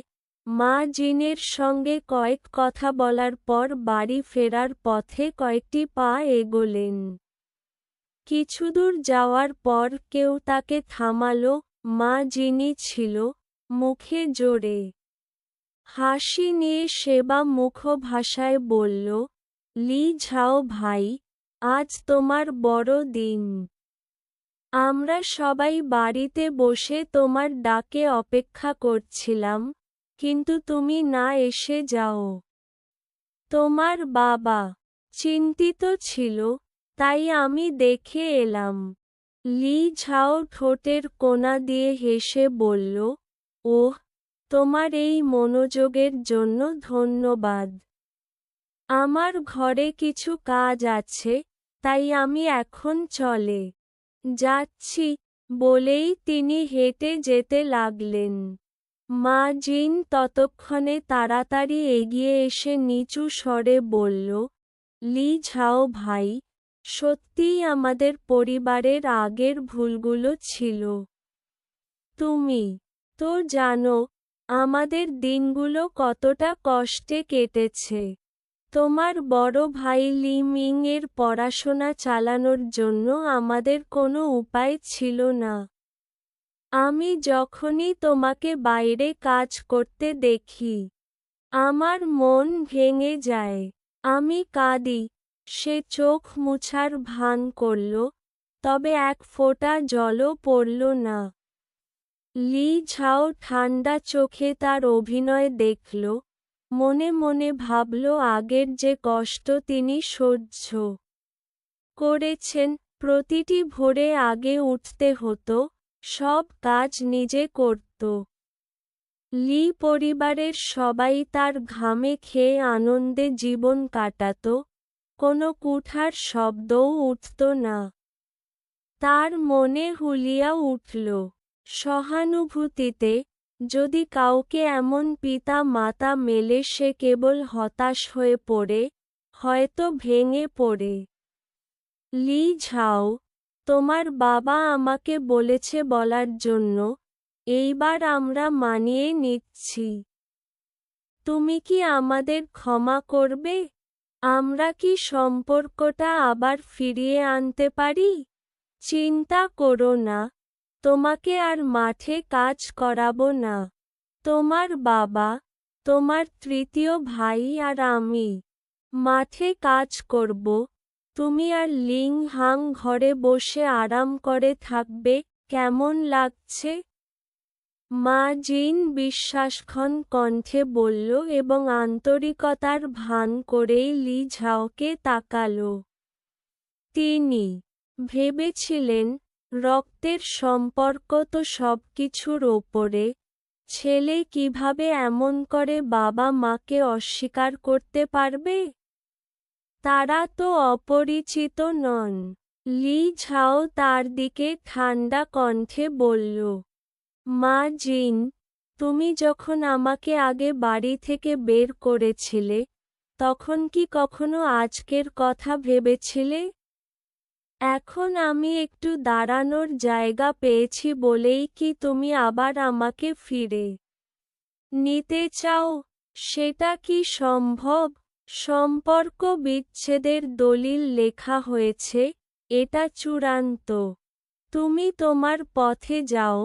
মা জিনের সঙ্গে কয়েক কথা বলার পর বাড়ি ফেরার পথে কয়েকটি পা এগোলেন। কিছুদূর যাওয়ার পর কেউ তাকে থামালো। মা জিনি ছিল, মুখে জোরে হাসি নিয়ে সেবা মুখ ভাষায় বলল, লি ঝাও ভাই, আজ তোমার বড় দিন। আমরা সবাই বাড়িতে বসে তোমার ডাকে অপেক্ষা করছিলাম, কিন্তু তুমি না এসে যাও। তোমার বাবা চিন্তিত ছিল, তাই আমি দেখে এলাম। লি ঝাও ঠোঁটের কোণা দিয়ে হেসে বলল, ওহ, তোমার এই মনোযোগের জন্য ধন্যবাদ। আমার ঘরে কিছু কাজ আছে, তাই আমি এখন চলে যাচ্ছি বলেই তিনি হেঁটে যেতে লাগলেন। মা জিন ততক্ষণে তাড়াতাড়ি এগিয়ে এসে নিচু স্বরে বলল, লি ঝাও ভাই, সত্যিই আমাদের পরিবারের আগের ভুলগুলো ছিল। তুমি তো জানো আমাদের দিনগুলো কতটা কষ্টে কেটেছে। তোমার বড় ভাই লি মিং এর পড়াশোনা চালানোর জন্য আমাদের কোনো উপায় ছিল না। আমি যখনই তোমাকে বাইরে কাজ করতে দেখি, আমার মন ভেঙে যায়। আমি কাঁদি। সে চোখ মুছার ভান করল, তবে এক ফোঁটা জলও পড়ল না। লি ঝাও ঠান্ডা চোখে তার অভিনয় দেখল, মনে মনে ভাবল আগের যে কষ্ট তিনি সহ্য করেছেন, প্রতিটি ভোরে আগে উঠতে হতো, সব কাজ নিজে করত। লি পরিবারের সবাই তার ঘামে খেয়ে আনন্দে জীবন কাটাত, কোনো কুঠার শব্দও উঠত না। তার মনে হুলিয়া উঠল সহানুভূতিতে, যদি কাউকে এমন পিতা মাতা মেলে সে কেবল হতাশ হয়ে পড়ে, হয়তো ভেঙে পড়ে। লি ঝাও, তোমার বাবা আমাকে বলেছে বলার জন্য, এইবার আমরা মানিয়ে নিচ্ছি। তুমি কি আমাদের ক্ষমা করবে? আমরা কি সম্পর্কটা আবার ফিরিয়ে আনতে পারি? চিন্তা করো না, তোমাকে আর মাঠে কাজ করাবো না। তোমার বাবা, তোমার তৃতীয় ভাই আর আমি মাঠে কাজ করব, তুমি আর লিং হাং ঘরে বসে আরাম করে থাকবে। কেমন লাগছে? মা জিন বিশ্বাসঘন কণ্ঠে বলল এবং আন্তরিকতার ভান করেই লি ঝাওকে তাকালো। তিনি ভেবেছিলেন, রক্তের সম্পর্ক তো সবকিছুর ওপরে, ছেলে কিভাবে এমন করে বাবা মাকে অস্বীকার করতে পারবে? তারা তো অপরিচিত নন। লি ঝাও তার দিকে ঠান্ডা কণ্ঠে বলল, মা জিন, তুমি যখন আমাকে আগে বাড়ি থেকে বের করেছিলে, তখন কি কখনো আজকের কথা ভেবেছিলে? এখন আমি একটু দাঁড়ানোর জায়গা পেয়েছি বলেই কি তুমি আবার আমাকে ফিরে নিতে চাও? সেটা কি সম্ভব? সম্পর্ক বিচ্ছেদের দলিল লেখা হয়েছে, এটা চূড়ান্ত। তুমি তোমার পথে যাও,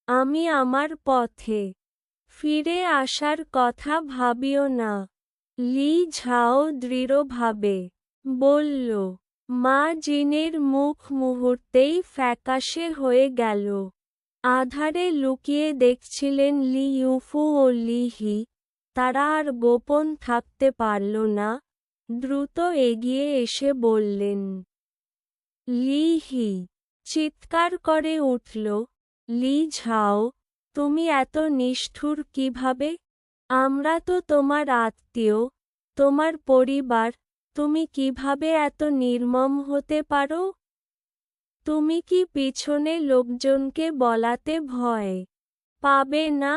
আমি আমার পথে। ফিরে আসার কথা ভাবিও না। লি ঝাও দৃঢ়ভাবে বলল। মা জিনের মুখ মুহূর্তেই ফ্যাকাশে হয়ে গেল। আধারে লুকিয়ে দেখছিলেন লি ইউফু ও লি হি, তারা আর গোপন থাকতে পারল না, দ্রুত এগিয়ে এসে বললেন। লি হি চিৎকার করে উঠল, লি ঝাও, তুমি এত নিষ্ঠুর কিভাবে? আমরা তো তোমার আত্মীয়, তোমার পরিবার, তুমি কিভাবে এত নির্মম হতে পারো? তুমি কি পিছনে লোকজনকে বলাতে ভয় পাবে না?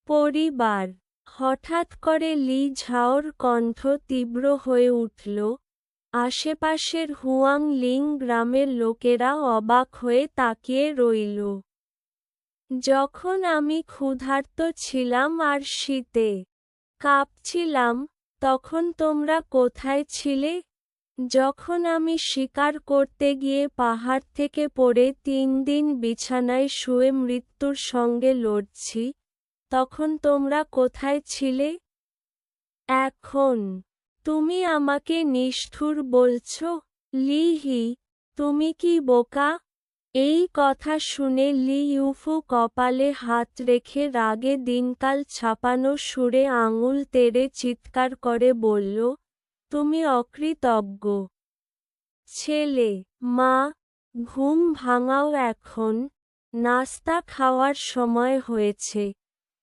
পরিবার। হঠাৎ করে লি ঝাওর কণ্ঠ তীব্র হয়ে উঠল। আশেপাশের হুয়াং লিং গ্রামের লোকেরা অবাক হয়ে তাকিয়ে রইল। যখন আমি ক্ষুধার্ত ছিলাম আর শীতে কাঁপছিলাম, তখন তোমরা কোথায় ছিলে? যখন আমি শিকার করতে গিয়ে পাহাড় থেকে পড়ে 3 দিন বিছানায় শুয়ে মৃত্যুর সঙ্গে লড়ছি, তখন তোমরা কোথায় ছিলে? এখন তুমি আমাকে নিষ্ঠুর বলছ? লিহি, তুমি কি বোকা? এই কথা শুনে লি ইউফু কপালে হাত রেখে রাগে দিনকাল ছাপানো সুরে আঙুল তেড়ে চিৎকার করে বলল, তুমি অকৃতজ্ঞ ছেলে। মা, ঘুম ভাঙাও এখন, নাস্তা খাওয়ার সময় হয়েছে।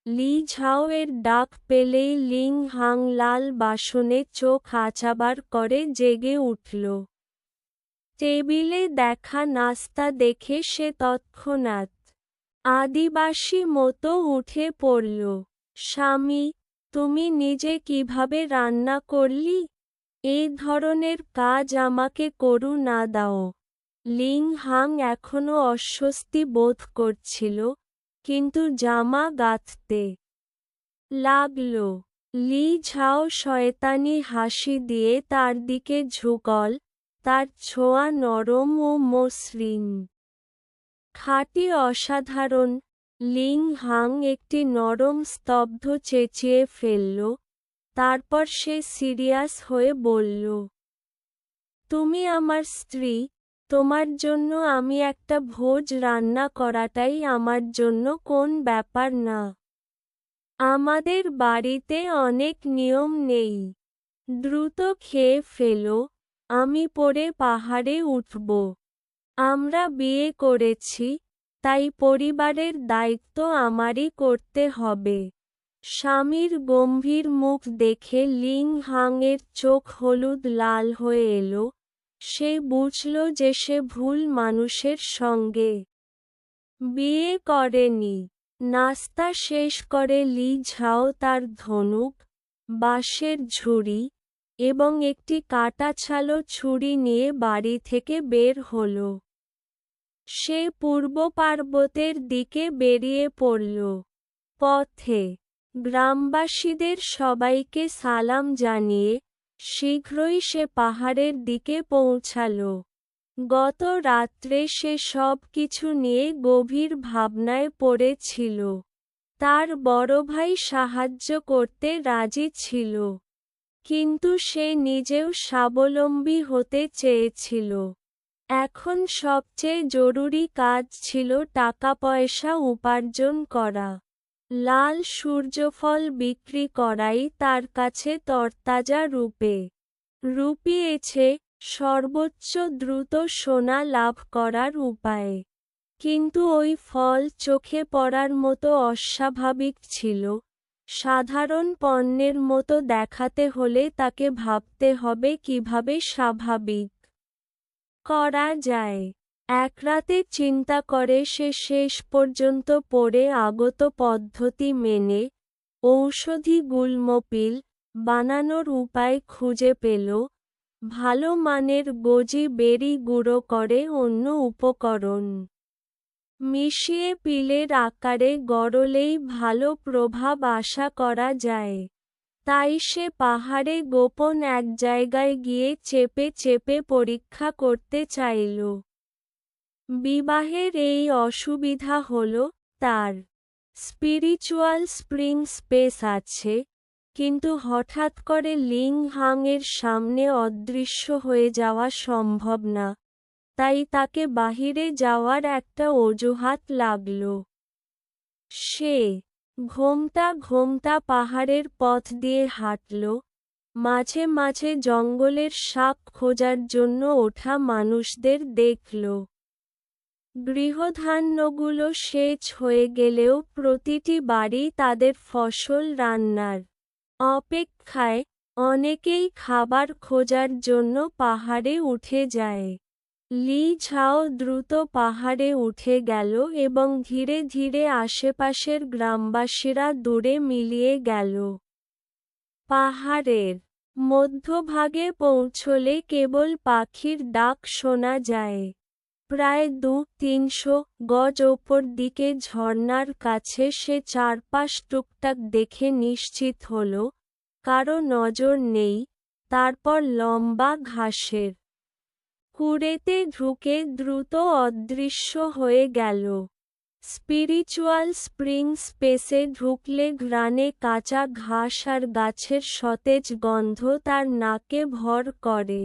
লি ঝাও এর ডাক পেলেই লিং হাং লাল বাসনে চোখ আচাবার করে জেগে উঠল। টেবিলে দেখা নাস্তা দেখে সে তৎক্ষণাৎ আদিবাসী মতো উঠে পড়ল। স্বামী, তুমি নিজে কিভাবে রান্না করলি? এই ধরনের কাজ আমাকে করু না দাও। লিং হাং এখনো অস্বস্তি বোধ করছিল, কিন্তু জামা গাঁথতে লাগল। লি ঝাও শয়তানি হাসি দিয়ে তার দিকে ঝুঁকল, তার ছোঁয়া নরম ও মসৃণ। খাঁটি অসাধারণ। লিং হাং একটি নরম স্তব্ধ চেঁচিয়ে ফেলল, তারপর সে সিরিয়াস হয়ে বলল, তুমি আমার স্ত্রী, তোমার জন্য আমি একটা ভোজ রান্না করাটাই আমার জন্য কোন ব্যাপার না। আমাদের বাড়িতে অনেক নিয়ম নেই। দ্রুত খেয়ে ফেলো, আমি পরে পাহাড়ে উঠব। আমরা বিয়ে করেছি, তাই পরিবারের দায়িত্ব আমারই করতে হবে। স্বামীর গম্ভীর মুখ দেখে লিং হাংয়ের চোখ হলুদ লাল হয়ে এলো। সে বুঝল যে সে ভুল মানুষের সঙ্গে বিয়ে করেনি। নাস্তা শেষ করে লি ঝাও তার ধনুক, বাঁশের ঝুড়ি এবং একটি কাঁটাছালো ছুরি নিয়ে বাড়ি থেকে বের হল। সে পূর্ব পার্বত্যের দিকে বেরিয়ে পড়ল। পথে গ্রামবাসীদের সবাইকে সালাম জানিয়ে শীঘ্রই সে পাহাড়ের দিকে পৌঁছাল। গত রাত্রে সে সব কিছু নিয়ে গভীর ভাবনায় পড়েছিল। তার বড় ভাই সাহায্য করতে রাজি ছিল, কিন্তু সে নিজেও স্বাবলম্বী হতে চেয়েছিল। এখন সবচেয়ে জরুরি কাজ ছিল টাকা পয়সা উপার্জন করা। লাল সূর্যফল বিক্রি করাই তার কাছে তরতাজা রূপে রূপিয়েছে সর্বোচ্চ দ্রুত সোনা লাভ করার উপায়। কিন্তু ওই ফল চোখে পড়ার মতো অস্বাভাবিক ছিল। সাধারণ পণ্যের মতো দেখাতে হলে তাকে ভাবতে হবে কিভাবে স্বাভাবিক করা যায়। এক রাতে চিন্তা করে সে শেষ পর্যন্ত পড়ে আগত পদ্ধতি মেনে ঔষধি গুল্মপিল বানানোর উপায় খুঁজে পেল। ভালো মানের গোজি বেরি গুঁড়ো করে অন্য উপকরণ মিশিয়ে পিলের আকারে গড়লেই ভালো প্রভাব আশা করা যায়। তাই সে পাহাড়ে গোপন এক জায়গায় গিয়ে চেপে চেপে পরীক্ষা করতে চাইল। বিবাহের এই অসুবিধা হল, তার স্পিরিচুয়াল স্প্রিং স্পেস আছে, কিন্তু হঠাৎ করে লিং হাংয়ের সামনে অদৃশ্য হয়ে যাওয়া সম্ভব না। তাই তাকে বাহিরে যাওয়ার একটা অজুহাত লাগল। সে ঘোমটা ঘোমটা পাহাড়ের পথ দিয়ে হাঁটল, মাঝে মাঝে জঙ্গলের সাপ খোঁজার জন্য ওঠা মানুষদের দেখল। গৃহধান্যগুলো সেচ হয়ে গেলেও প্রতিটি বাড়ি তাদের ফসল রান্নার অপেক্ষায়। অনেকেই খাবার খোঁজার জন্য পাহাড়ে উঠে যায়। লি ঝাও দ্রুত পাহাড়ে উঠে গেল এবং ধীরে ধীরে আশেপাশের গ্রামবাসীরা দূরে মিলিয়ে গেল। পাহাড়ের মধ্যভাগে পৌঁছলে কেবল পাখির ডাক শোনা যায়। প্রায় 200-300 গজ ওপর দিকে ঝর্ণার কাছে সে চারপাশ টুকটাক দেখে নিশ্চিত হল কারো নজর নেই। তারপর লম্বা ঘাসের কুঁড়েতে ঢুকে দ্রুত অদৃশ্য হয়ে গেল। স্পিরিচুয়াল স্প্রিং স্পেসে ঢুকলে ঘ্রাণে কাঁচা ঘাস আর গাছের সতেজ গন্ধ তার নাকে ভর করে।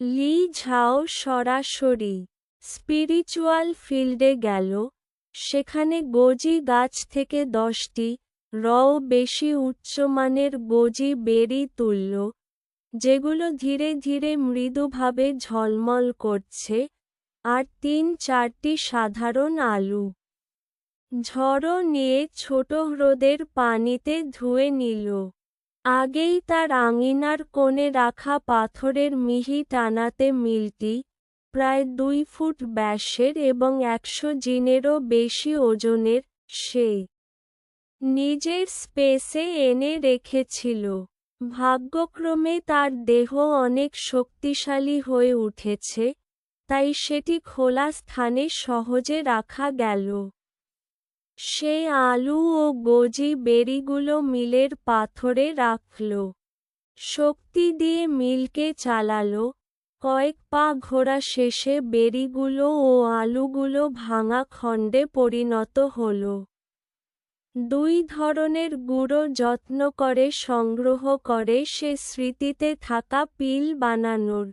লি ঝাও সরাসরি স্পিরিচুয়াল ফিল্ডে গেল, সেখানে গোজি গাছ থেকে 10টি বেশি উচ্চমানের গোজি বেরি তুলল, যেগুলো ধীরে ধীরে মৃদুভাবে ঝলমল করছে, আর 3-4টি সাধারণ আলু। ঝড়ো নিয়ে ছোট হ্রদের পানিতে ধুয়ে নিল। আগেই তার আঙিনার কোণে রাখা পাথরের মিহি টানাতে মিলটি, প্রায় 2 ফুট ব্যাসের এবং 100 জিনেরও বেশি ওজনের, সে নিজের স্পেসে এনে রেখেছিল। ভাগ্যক্রমে তার দেহ অনেক শক্তিশালী হয়ে উঠেছে, তাই সেটি খোলা স্থানে সহজে রাখা গেল। সে আলু ও গোজি বেরিগুলো মিলের পাথরে রাখল। শক্তি দিয়ে মিলকে চালালো। কয়েক পা ঘোরা শেষে বেরিগুলো ও আলুগুলো ভাঙা খণ্ডে পরিণত হল। 2 ধরনের গুঁড়ো যত্ন করে সংগ্রহ করে সে স্মৃতিতে থাকা পিল বানানোর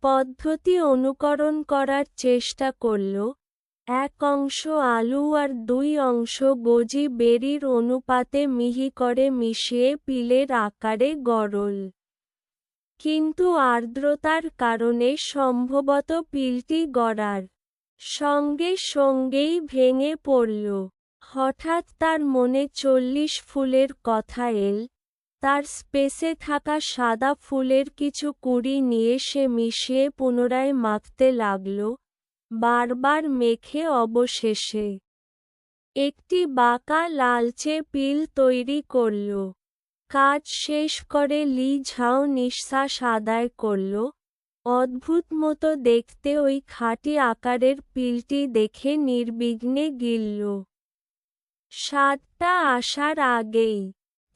পদ্ধতি অনুকরণ করার চেষ্টা করল। 1 অংশ আলু আর 2 অংশ গোজি বেরির অনুপাতে মিহি করে মিশিয়ে পিলের আকারে গড়ল। কিন্তু আর্দ্রতার কারণে সম্ভবত পিলটি গড়ার সঙ্গে সঙ্গেই ভেঙে পড়ল। হঠাৎ তার মনে 40 ফুলের কথা এল। তার স্পেসে থাকা সাদা ফুলের কিছু কুঁড়ি নিয়ে সে মিশিয়ে পুনরায় মাখতে লাগল, বারবার মেখে অবশেষে একটি বাঁকা লালচে পিল তৈরি করল। কাজ শেষ করে লি ঝাও নিঃশ্বাস আদায় করল। অদ্ভুত মতো দেখতে ওই খাঁটি আকারের পিলটি দেখে নির্বিঘ্নে গিলল। স্বাদটা আসার আগেই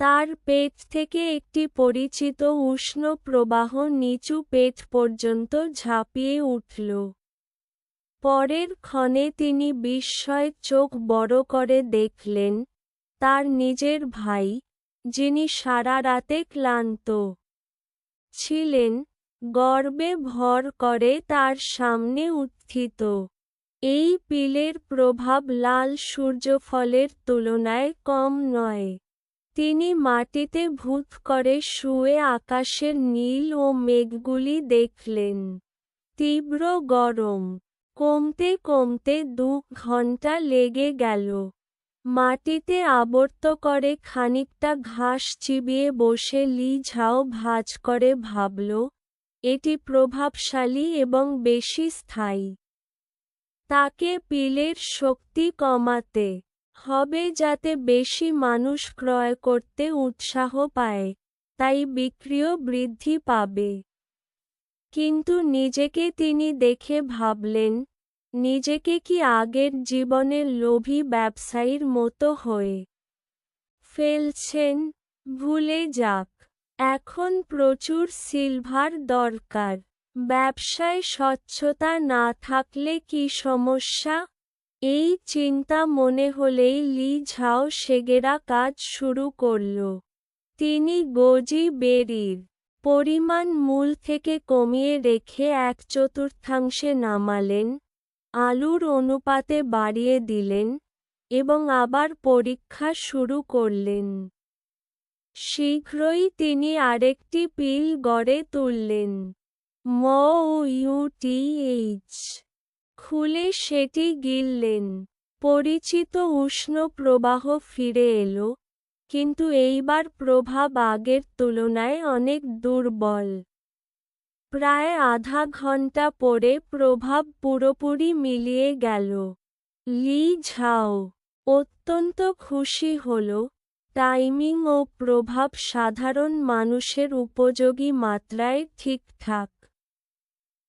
তার পেট থেকে একটি পরিচিত উষ্ণ প্রবাহ নিচু পেট পর্যন্ত ঝাঁপিয়ে উঠল। পরের ক্ষণে তিনি বিস্ময়ে চোখ বড় করে দেখলেন, তার নিজের ভাই, যিনি সারা রাতে ক্লান্ত ছিলেন, গর্বে ভর করে তার সামনে উত্থিত। এই পিলের প্রভাব লাল সূর্যফলের তুলনায় কম নয়। তিনি মাটিতে ভূত করে শুয়ে আকাশের নীল ও মেঘগুলি দেখলেন। তীব্র গরম কমতে কমতে 2 ঘন্টা লেগে গেল। মাটিতে আবর্ত করে খানিকটা ঘাস চিবিয়ে বসে লি ঝাও ভাঁজ করে ভাবল, এটি প্রভাবশালী এবং বেশি স্থায়ী। তাকে পিলের শক্তি কমাতে হবে যাতে বেশি মানুষ ক্রয় করতে উৎসাহ পায়, তাই বিক্রিও বৃদ্ধি পাবে। কিন্তু নিজেকে তিনি দেখে ভাবলেন, নিজেকে কি আগের জীবনের লোভী ব্যবসায়ীর মতো হয়ে ফেলছেন? ভুলে যাক। এখন প্রচুর সিলভার দরকার। ব্যবসায় স্বচ্ছতা না থাকলে কি সমস্যা? এই চিন্তা মনে হলেই লি ঝাও সেগেরা কাজ শুরু করল। তিনি গোজি বেরির পরিমাণ মূল থেকে কমিয়ে রেখে 1/4 নামালেন, আলুর অনুপাতে বাড়িয়ে দিলেন, এবং আবার পরীক্ষা শুরু করলেন। শীঘ্রই তিনি আরেকটি পিল গড়ে তুললেন। MOUTH খুলে সেটি গিললেন। পরিচিত উষ্ণ প্রবাহ ফিরে এলো, কিন্তু এইবার প্রভাব আগের তুলনায় অনেক দুর্বল। প্রায় আধা ঘন্টা পরে প্রভাব পুরোপুরি মিলিয়ে গেল। লি ঝাও অত্যন্ত খুশি হল। টাইমিং ও প্রভাব সাধারণ মানুষের উপযোগী মাত্রায় ঠিকঠাক।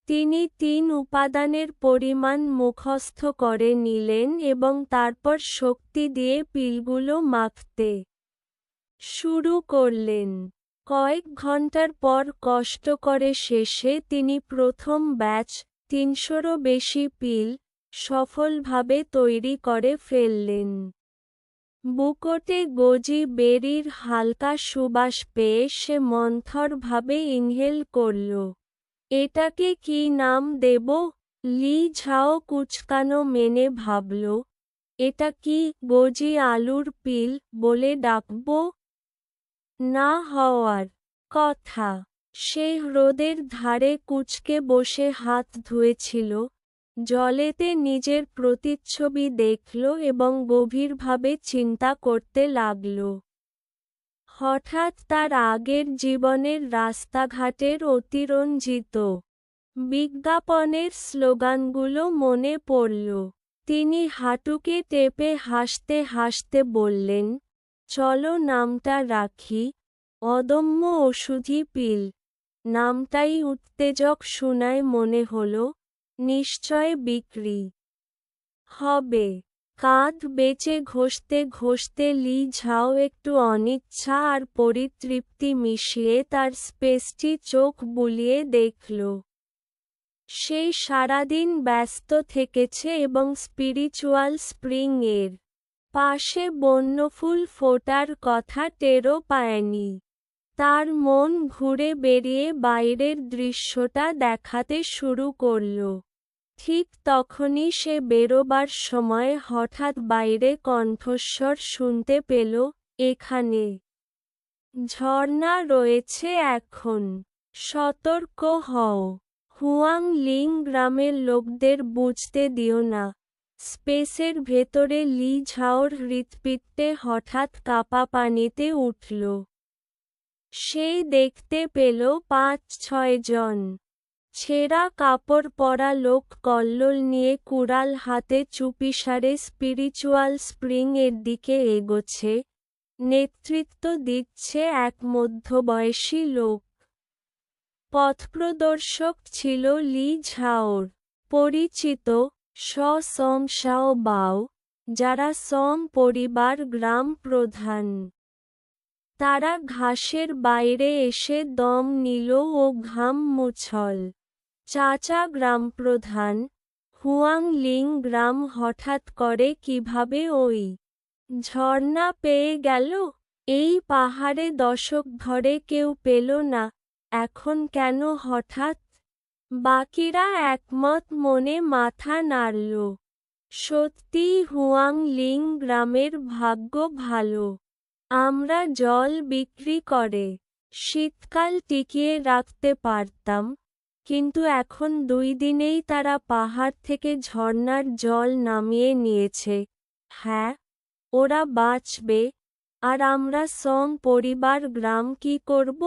তিনি 3 উপাদানের পরিমাণ মুখস্থ করে নিলেন এবং তারপর শক্তি দিয়ে পিলগুলো মাখতে শুরু করলেন। কয়েক ঘন্টার পর কষ্ট করে শেষে তিনি প্রথম ব্যাচ 300রও বেশি পিল সফলভাবে তৈরি করে ফেললেন। বুকোটে গোজি বেরির হালকা সুবাস পেয়ে সে মন্থরভাবে ইনহেল করল। এটাকে কি নাম দেব? লি ঝাও কুচকানো মেনে ভাবল। এটা কি গোজি আলুর পিল বলে ডাকব? না হওয়ার কথা। সে হ্রদের ধারে কুঁচকে বসে হাত ধুয়েছিল, জলেতে নিজের প্রতিচ্ছবি দেখল এবং গভীরভাবে চিন্তা করতে লাগল। হঠাৎ তার আগের জীবনের রাস্তাঘাটের অতিরঞ্জিত বিজ্ঞাপনের স্লোগানগুলো মনে পড়ল। তিনি হাঁটুকে টেপে হাসতে হাসতে বললেন, চলো নামটা রাখি, অদম্য ওষুধি পিল। নামটাই উত্তেজক শোনায় মনে হল, নিশ্চয় বিক্রি হবে। কাঁধ বেঁচে ঘষতে ঘষতে লি ঝাও একটু অনিচ্ছা আর পরিতৃপ্তি মিশিয়ে তার স্পেসটি চোখ বুলিয়ে দেখল। সেই সারাদিন ব্যস্ত থেকেছে এবং স্পিরিচুয়াল স্প্রিং এর পাশে বন্যফুল ফোটার কথা টেরও পায়নি। তার মন ঘুরে বেরিয়ে বাইরের দৃশ্যটা দেখাতে শুরু করল। ঠিক তখনই সে বেরোবার সময় হঠাৎ বাইরে কণ্ঠস্বর শুনতে পেল, এখানে ঝর্ণা রয়েছে এখন। সতর্ক হও। হুয়াং লিং গ্রামের লোকদের বুঝতে দিও না। স্পেসের ভেতরে লি ঝাওর হৃৎপিণ্ডে হঠাৎ কাঁপা পানিতে উঠল। সেই দেখতে পেল ৫-৬ জন ছেঁড়া কাপড় পরা লোক কল্লোল নিয়ে কুড়াল হাতে চুপিসারে স্পিরিচুয়াল স্প্রিং এর দিকে এগোচ্ছে। নেতৃত্ব দিচ্ছে এক মধ্যবয়সী লোক। পথপ্রদর্শক ছিল লি ঝাওর পরিচিত সং শাও বাও, যারা সং পরিবার গ্রাম প্রধান। তারা ঘাসের বাইরে এসে দম নিল ও ঘাম মুছল। চাচা গ্রামপ্রধান, হুয়াং লিং গ্রাম হঠাৎ করে কিভাবে ওই ঝর্ণা পেয়ে গেল? এই পাহাড়ে দশক ধরে কেউ পেল না, এখন কেন হঠাৎ? বাকিরা একমত মনে মাথা নাড়ল। সত্যিই হুয়াং লিং গ্রামের ভাগ্য ভালো। আমরা জল বিক্রি করে শীতকাল টিকিয়ে রাখতে পারতাম, কিন্তু এখন 2 দিনেই তারা পাহাড় থেকে ঝর্ণার জল নামিয়ে নিয়েছে। হ্যাঁ, ওরা বাঁচবে, আর আমরা সং পরিবার গ্রাম কি করব?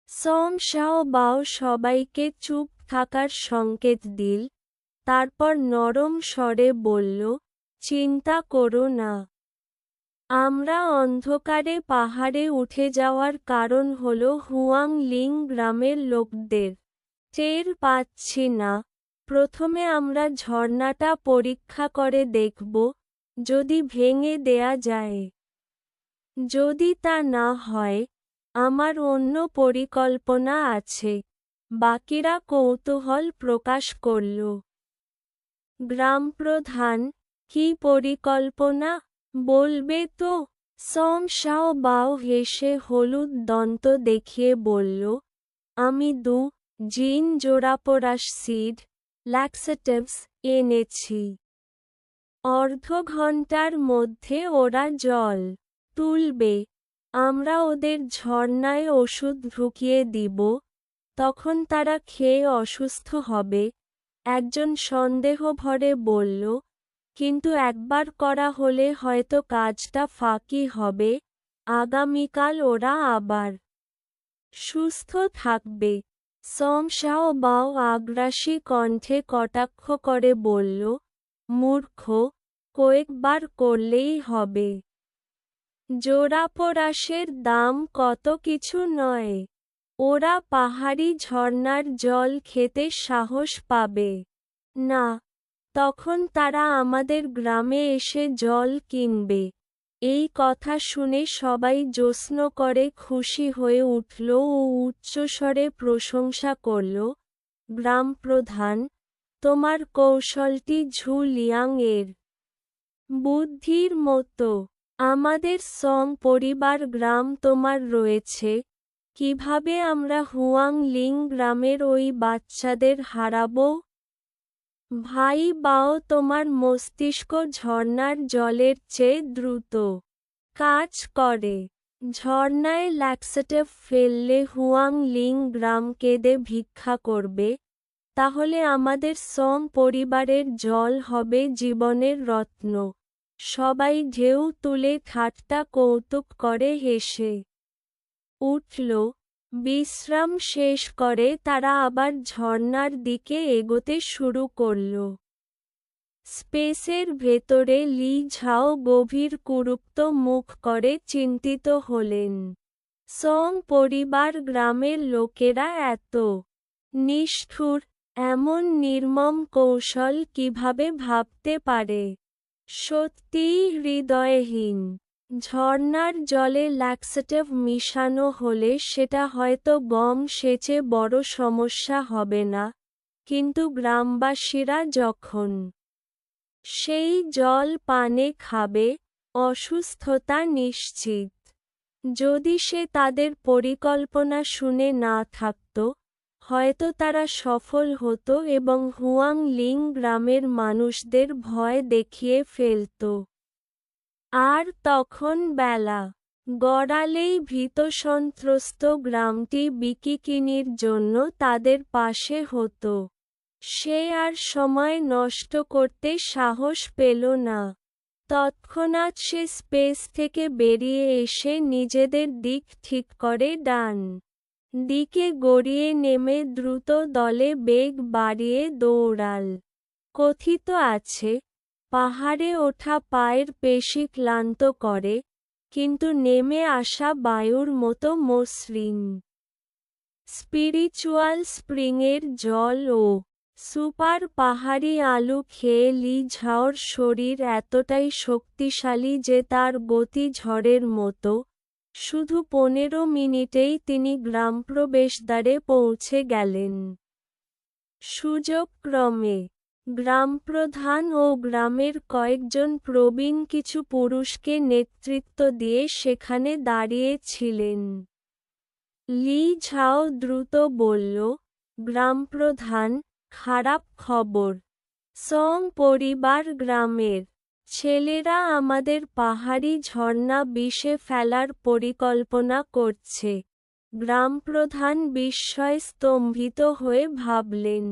সং শাও বাও সবাইকে চুপ থাকার সংকেত দিল, তারপর নরম স্বরে বলল, চিন্তা করো না। আমরা অন্ধকারে পাহাড়ে উঠে যাওয়ার কারণ হল হুয়াং লিং গ্রামের লোকদের টের পাচ্ছি না। প্রথমে আমরা ঝর্ণাটা পরীক্ষা করে দেখব, যদি ভেঙে দেয়া যায়। যদি তা না হয়, আমার অন্য পরিকল্পনা আছে। বাকিরা কৌতূহল প্রকাশ করল। গ্রামপ্রধান, কি পরিকল্পনা? বলবে তো? সং শাও বাও হেসে হলুদ দন্ত দেখিয়ে বলল, আমি 2 জিন জোড়াপোড়াশ সিড, ল্যাক্সেটিভস এনেছি। অর্ধঘণ্টার মধ্যে ওরা জল তুলবে। আমরা ওদের ঝর্ণায় ওষুধ ঢুকিয়ে দিব, তখন তারা খেয়ে অসুস্থ হবে। একজন সন্দেহভরে বলল, কিন্তু একবার করা হলে হয়তো কাজটা ফাঁকি হবে। আগামীকাল ওরা আবার সুস্থ থাকবে। সং শাও বাও আগ্রাসী কণ্ঠে কটাক্ষ করে বলল, মূর্খ, কয়েকবার করলেই হবে। জোড়াপোড়াশের দাম কত কিছু নয়। ওরা পাহাড়ি ঝর্ণার জল খেতে সাহস পাবে না। তখন তারা আমাদের গ্রামে এসে জল কিনবে। এই কথা শুনে সবাই জ্যোৎস্ন করে খুশি হয়ে উঠল ও উচ্চস্বরে প্রশংসা করল। গ্রামপ্রধান, তোমার কৌশলটি ঝু লিয়াং এর বুদ্ধির মতো। আমাদের সং পরিবার গ্রাম তোমার রয়েছে, কিভাবে আমরা হুয়াং লিং গ্রামের ওই বাচ্চাদের হারাবো? ভাই বাও তোমার মস্তিষ্ক ঝর্ণার জলের চেয়ে দ্রুত কাজ করে। ঝর্ণায় ল্যাক্সেটিভ ফেললে হুয়াং লিং গ্রাম কেঁদে ভিক্ষা করবে, তাহলে আমাদের সং পরিবারের জল হবে জীবনের রত্ন। সবাই ঢেউ তুলে ঠাট্টা কৌতুক করে হেসে উঠল। বিশ্রাম শেষ করে তারা আবার ঝর্ণার দিকে এগোতে শুরু করল। স্পেসের ভেতরে লি ঝাও গভীর কুরুপ্ত মুখ করে চিন্তিত হলেন। সং পরিবার গ্রামের লোকেরা এত নিষ্ঠুর, এমন নির্মম কৌশল কিভাবে ভাবতে পারে? সত্যিই হৃদয়হীন। ঝর্ণার জলে ল্যাক্সেটিভ মিশানো হলে সেটা হয়তো গম সেচে বড় সমস্যা হবে না, কিন্তু গ্রামবাসীরা যখন সেই জল পানে খাবে, অসুস্থতা নিশ্চিত। যদি সে তাদের পরিকল্পনা শুনে না থাকত, হয়তো তারা সফল হতো এবং হুয়াং লিং গ্রামের মানুষদের ভয় দেখিয়ে ফেলত। আর তখন বেলা গড়ালেই ভীতসন্ত্রস্ত গ্রামটি বিকিকিনির জন্য তাদের পাশে হতো। সে আর সময় নষ্ট করতে সাহস পেল না। তৎক্ষণাৎ সে স্পেস থেকে বেরিয়ে এসে নিজেদের দিক ঠিক করে ডান দিকে গড়িয়ে নেমে দ্রুত দলে বেগ বাড়িয়ে দৌড়াল। কথিত আছে, পাহাড়ে ওঠা পায়ের পেশি ক্লান্ত করে, কিন্তু নেমে আসা বায়ুর মতো মসৃণ। স্পিরিচুয়াল স্প্রিংয়ের জল ও সুপার পাহাড়ি আলু খেয়ে লি ঝাওর শরীর এতটাই শক্তিশালী যে তার গতি ঝড়ের মতো। শুধু 15 মিনিটেই তিনি গ্রাম প্রবেশদ্বারে পৌঁছে গেলেন। সুযোগক্রমে গ্রামপ্রধান ও গ্রামের কয়েকজন প্রবীণ কিছু পুরুষকে নেতৃত্ব দিয়ে সেখানে দাঁড়িয়ে ছিলেন। লি ঝাও দ্রুত বলল, গ্রামপ্রধান, খারাপ খবর। সং পরিবার গ্রামের ছেলেরা আমাদের পাহাড়ি ঝর্ণা বিষে ফেলার পরিকল্পনা করছে। গ্রামপ্রধান বিস্ময়ে স্তম্ভিত হয়ে ভাবলেন।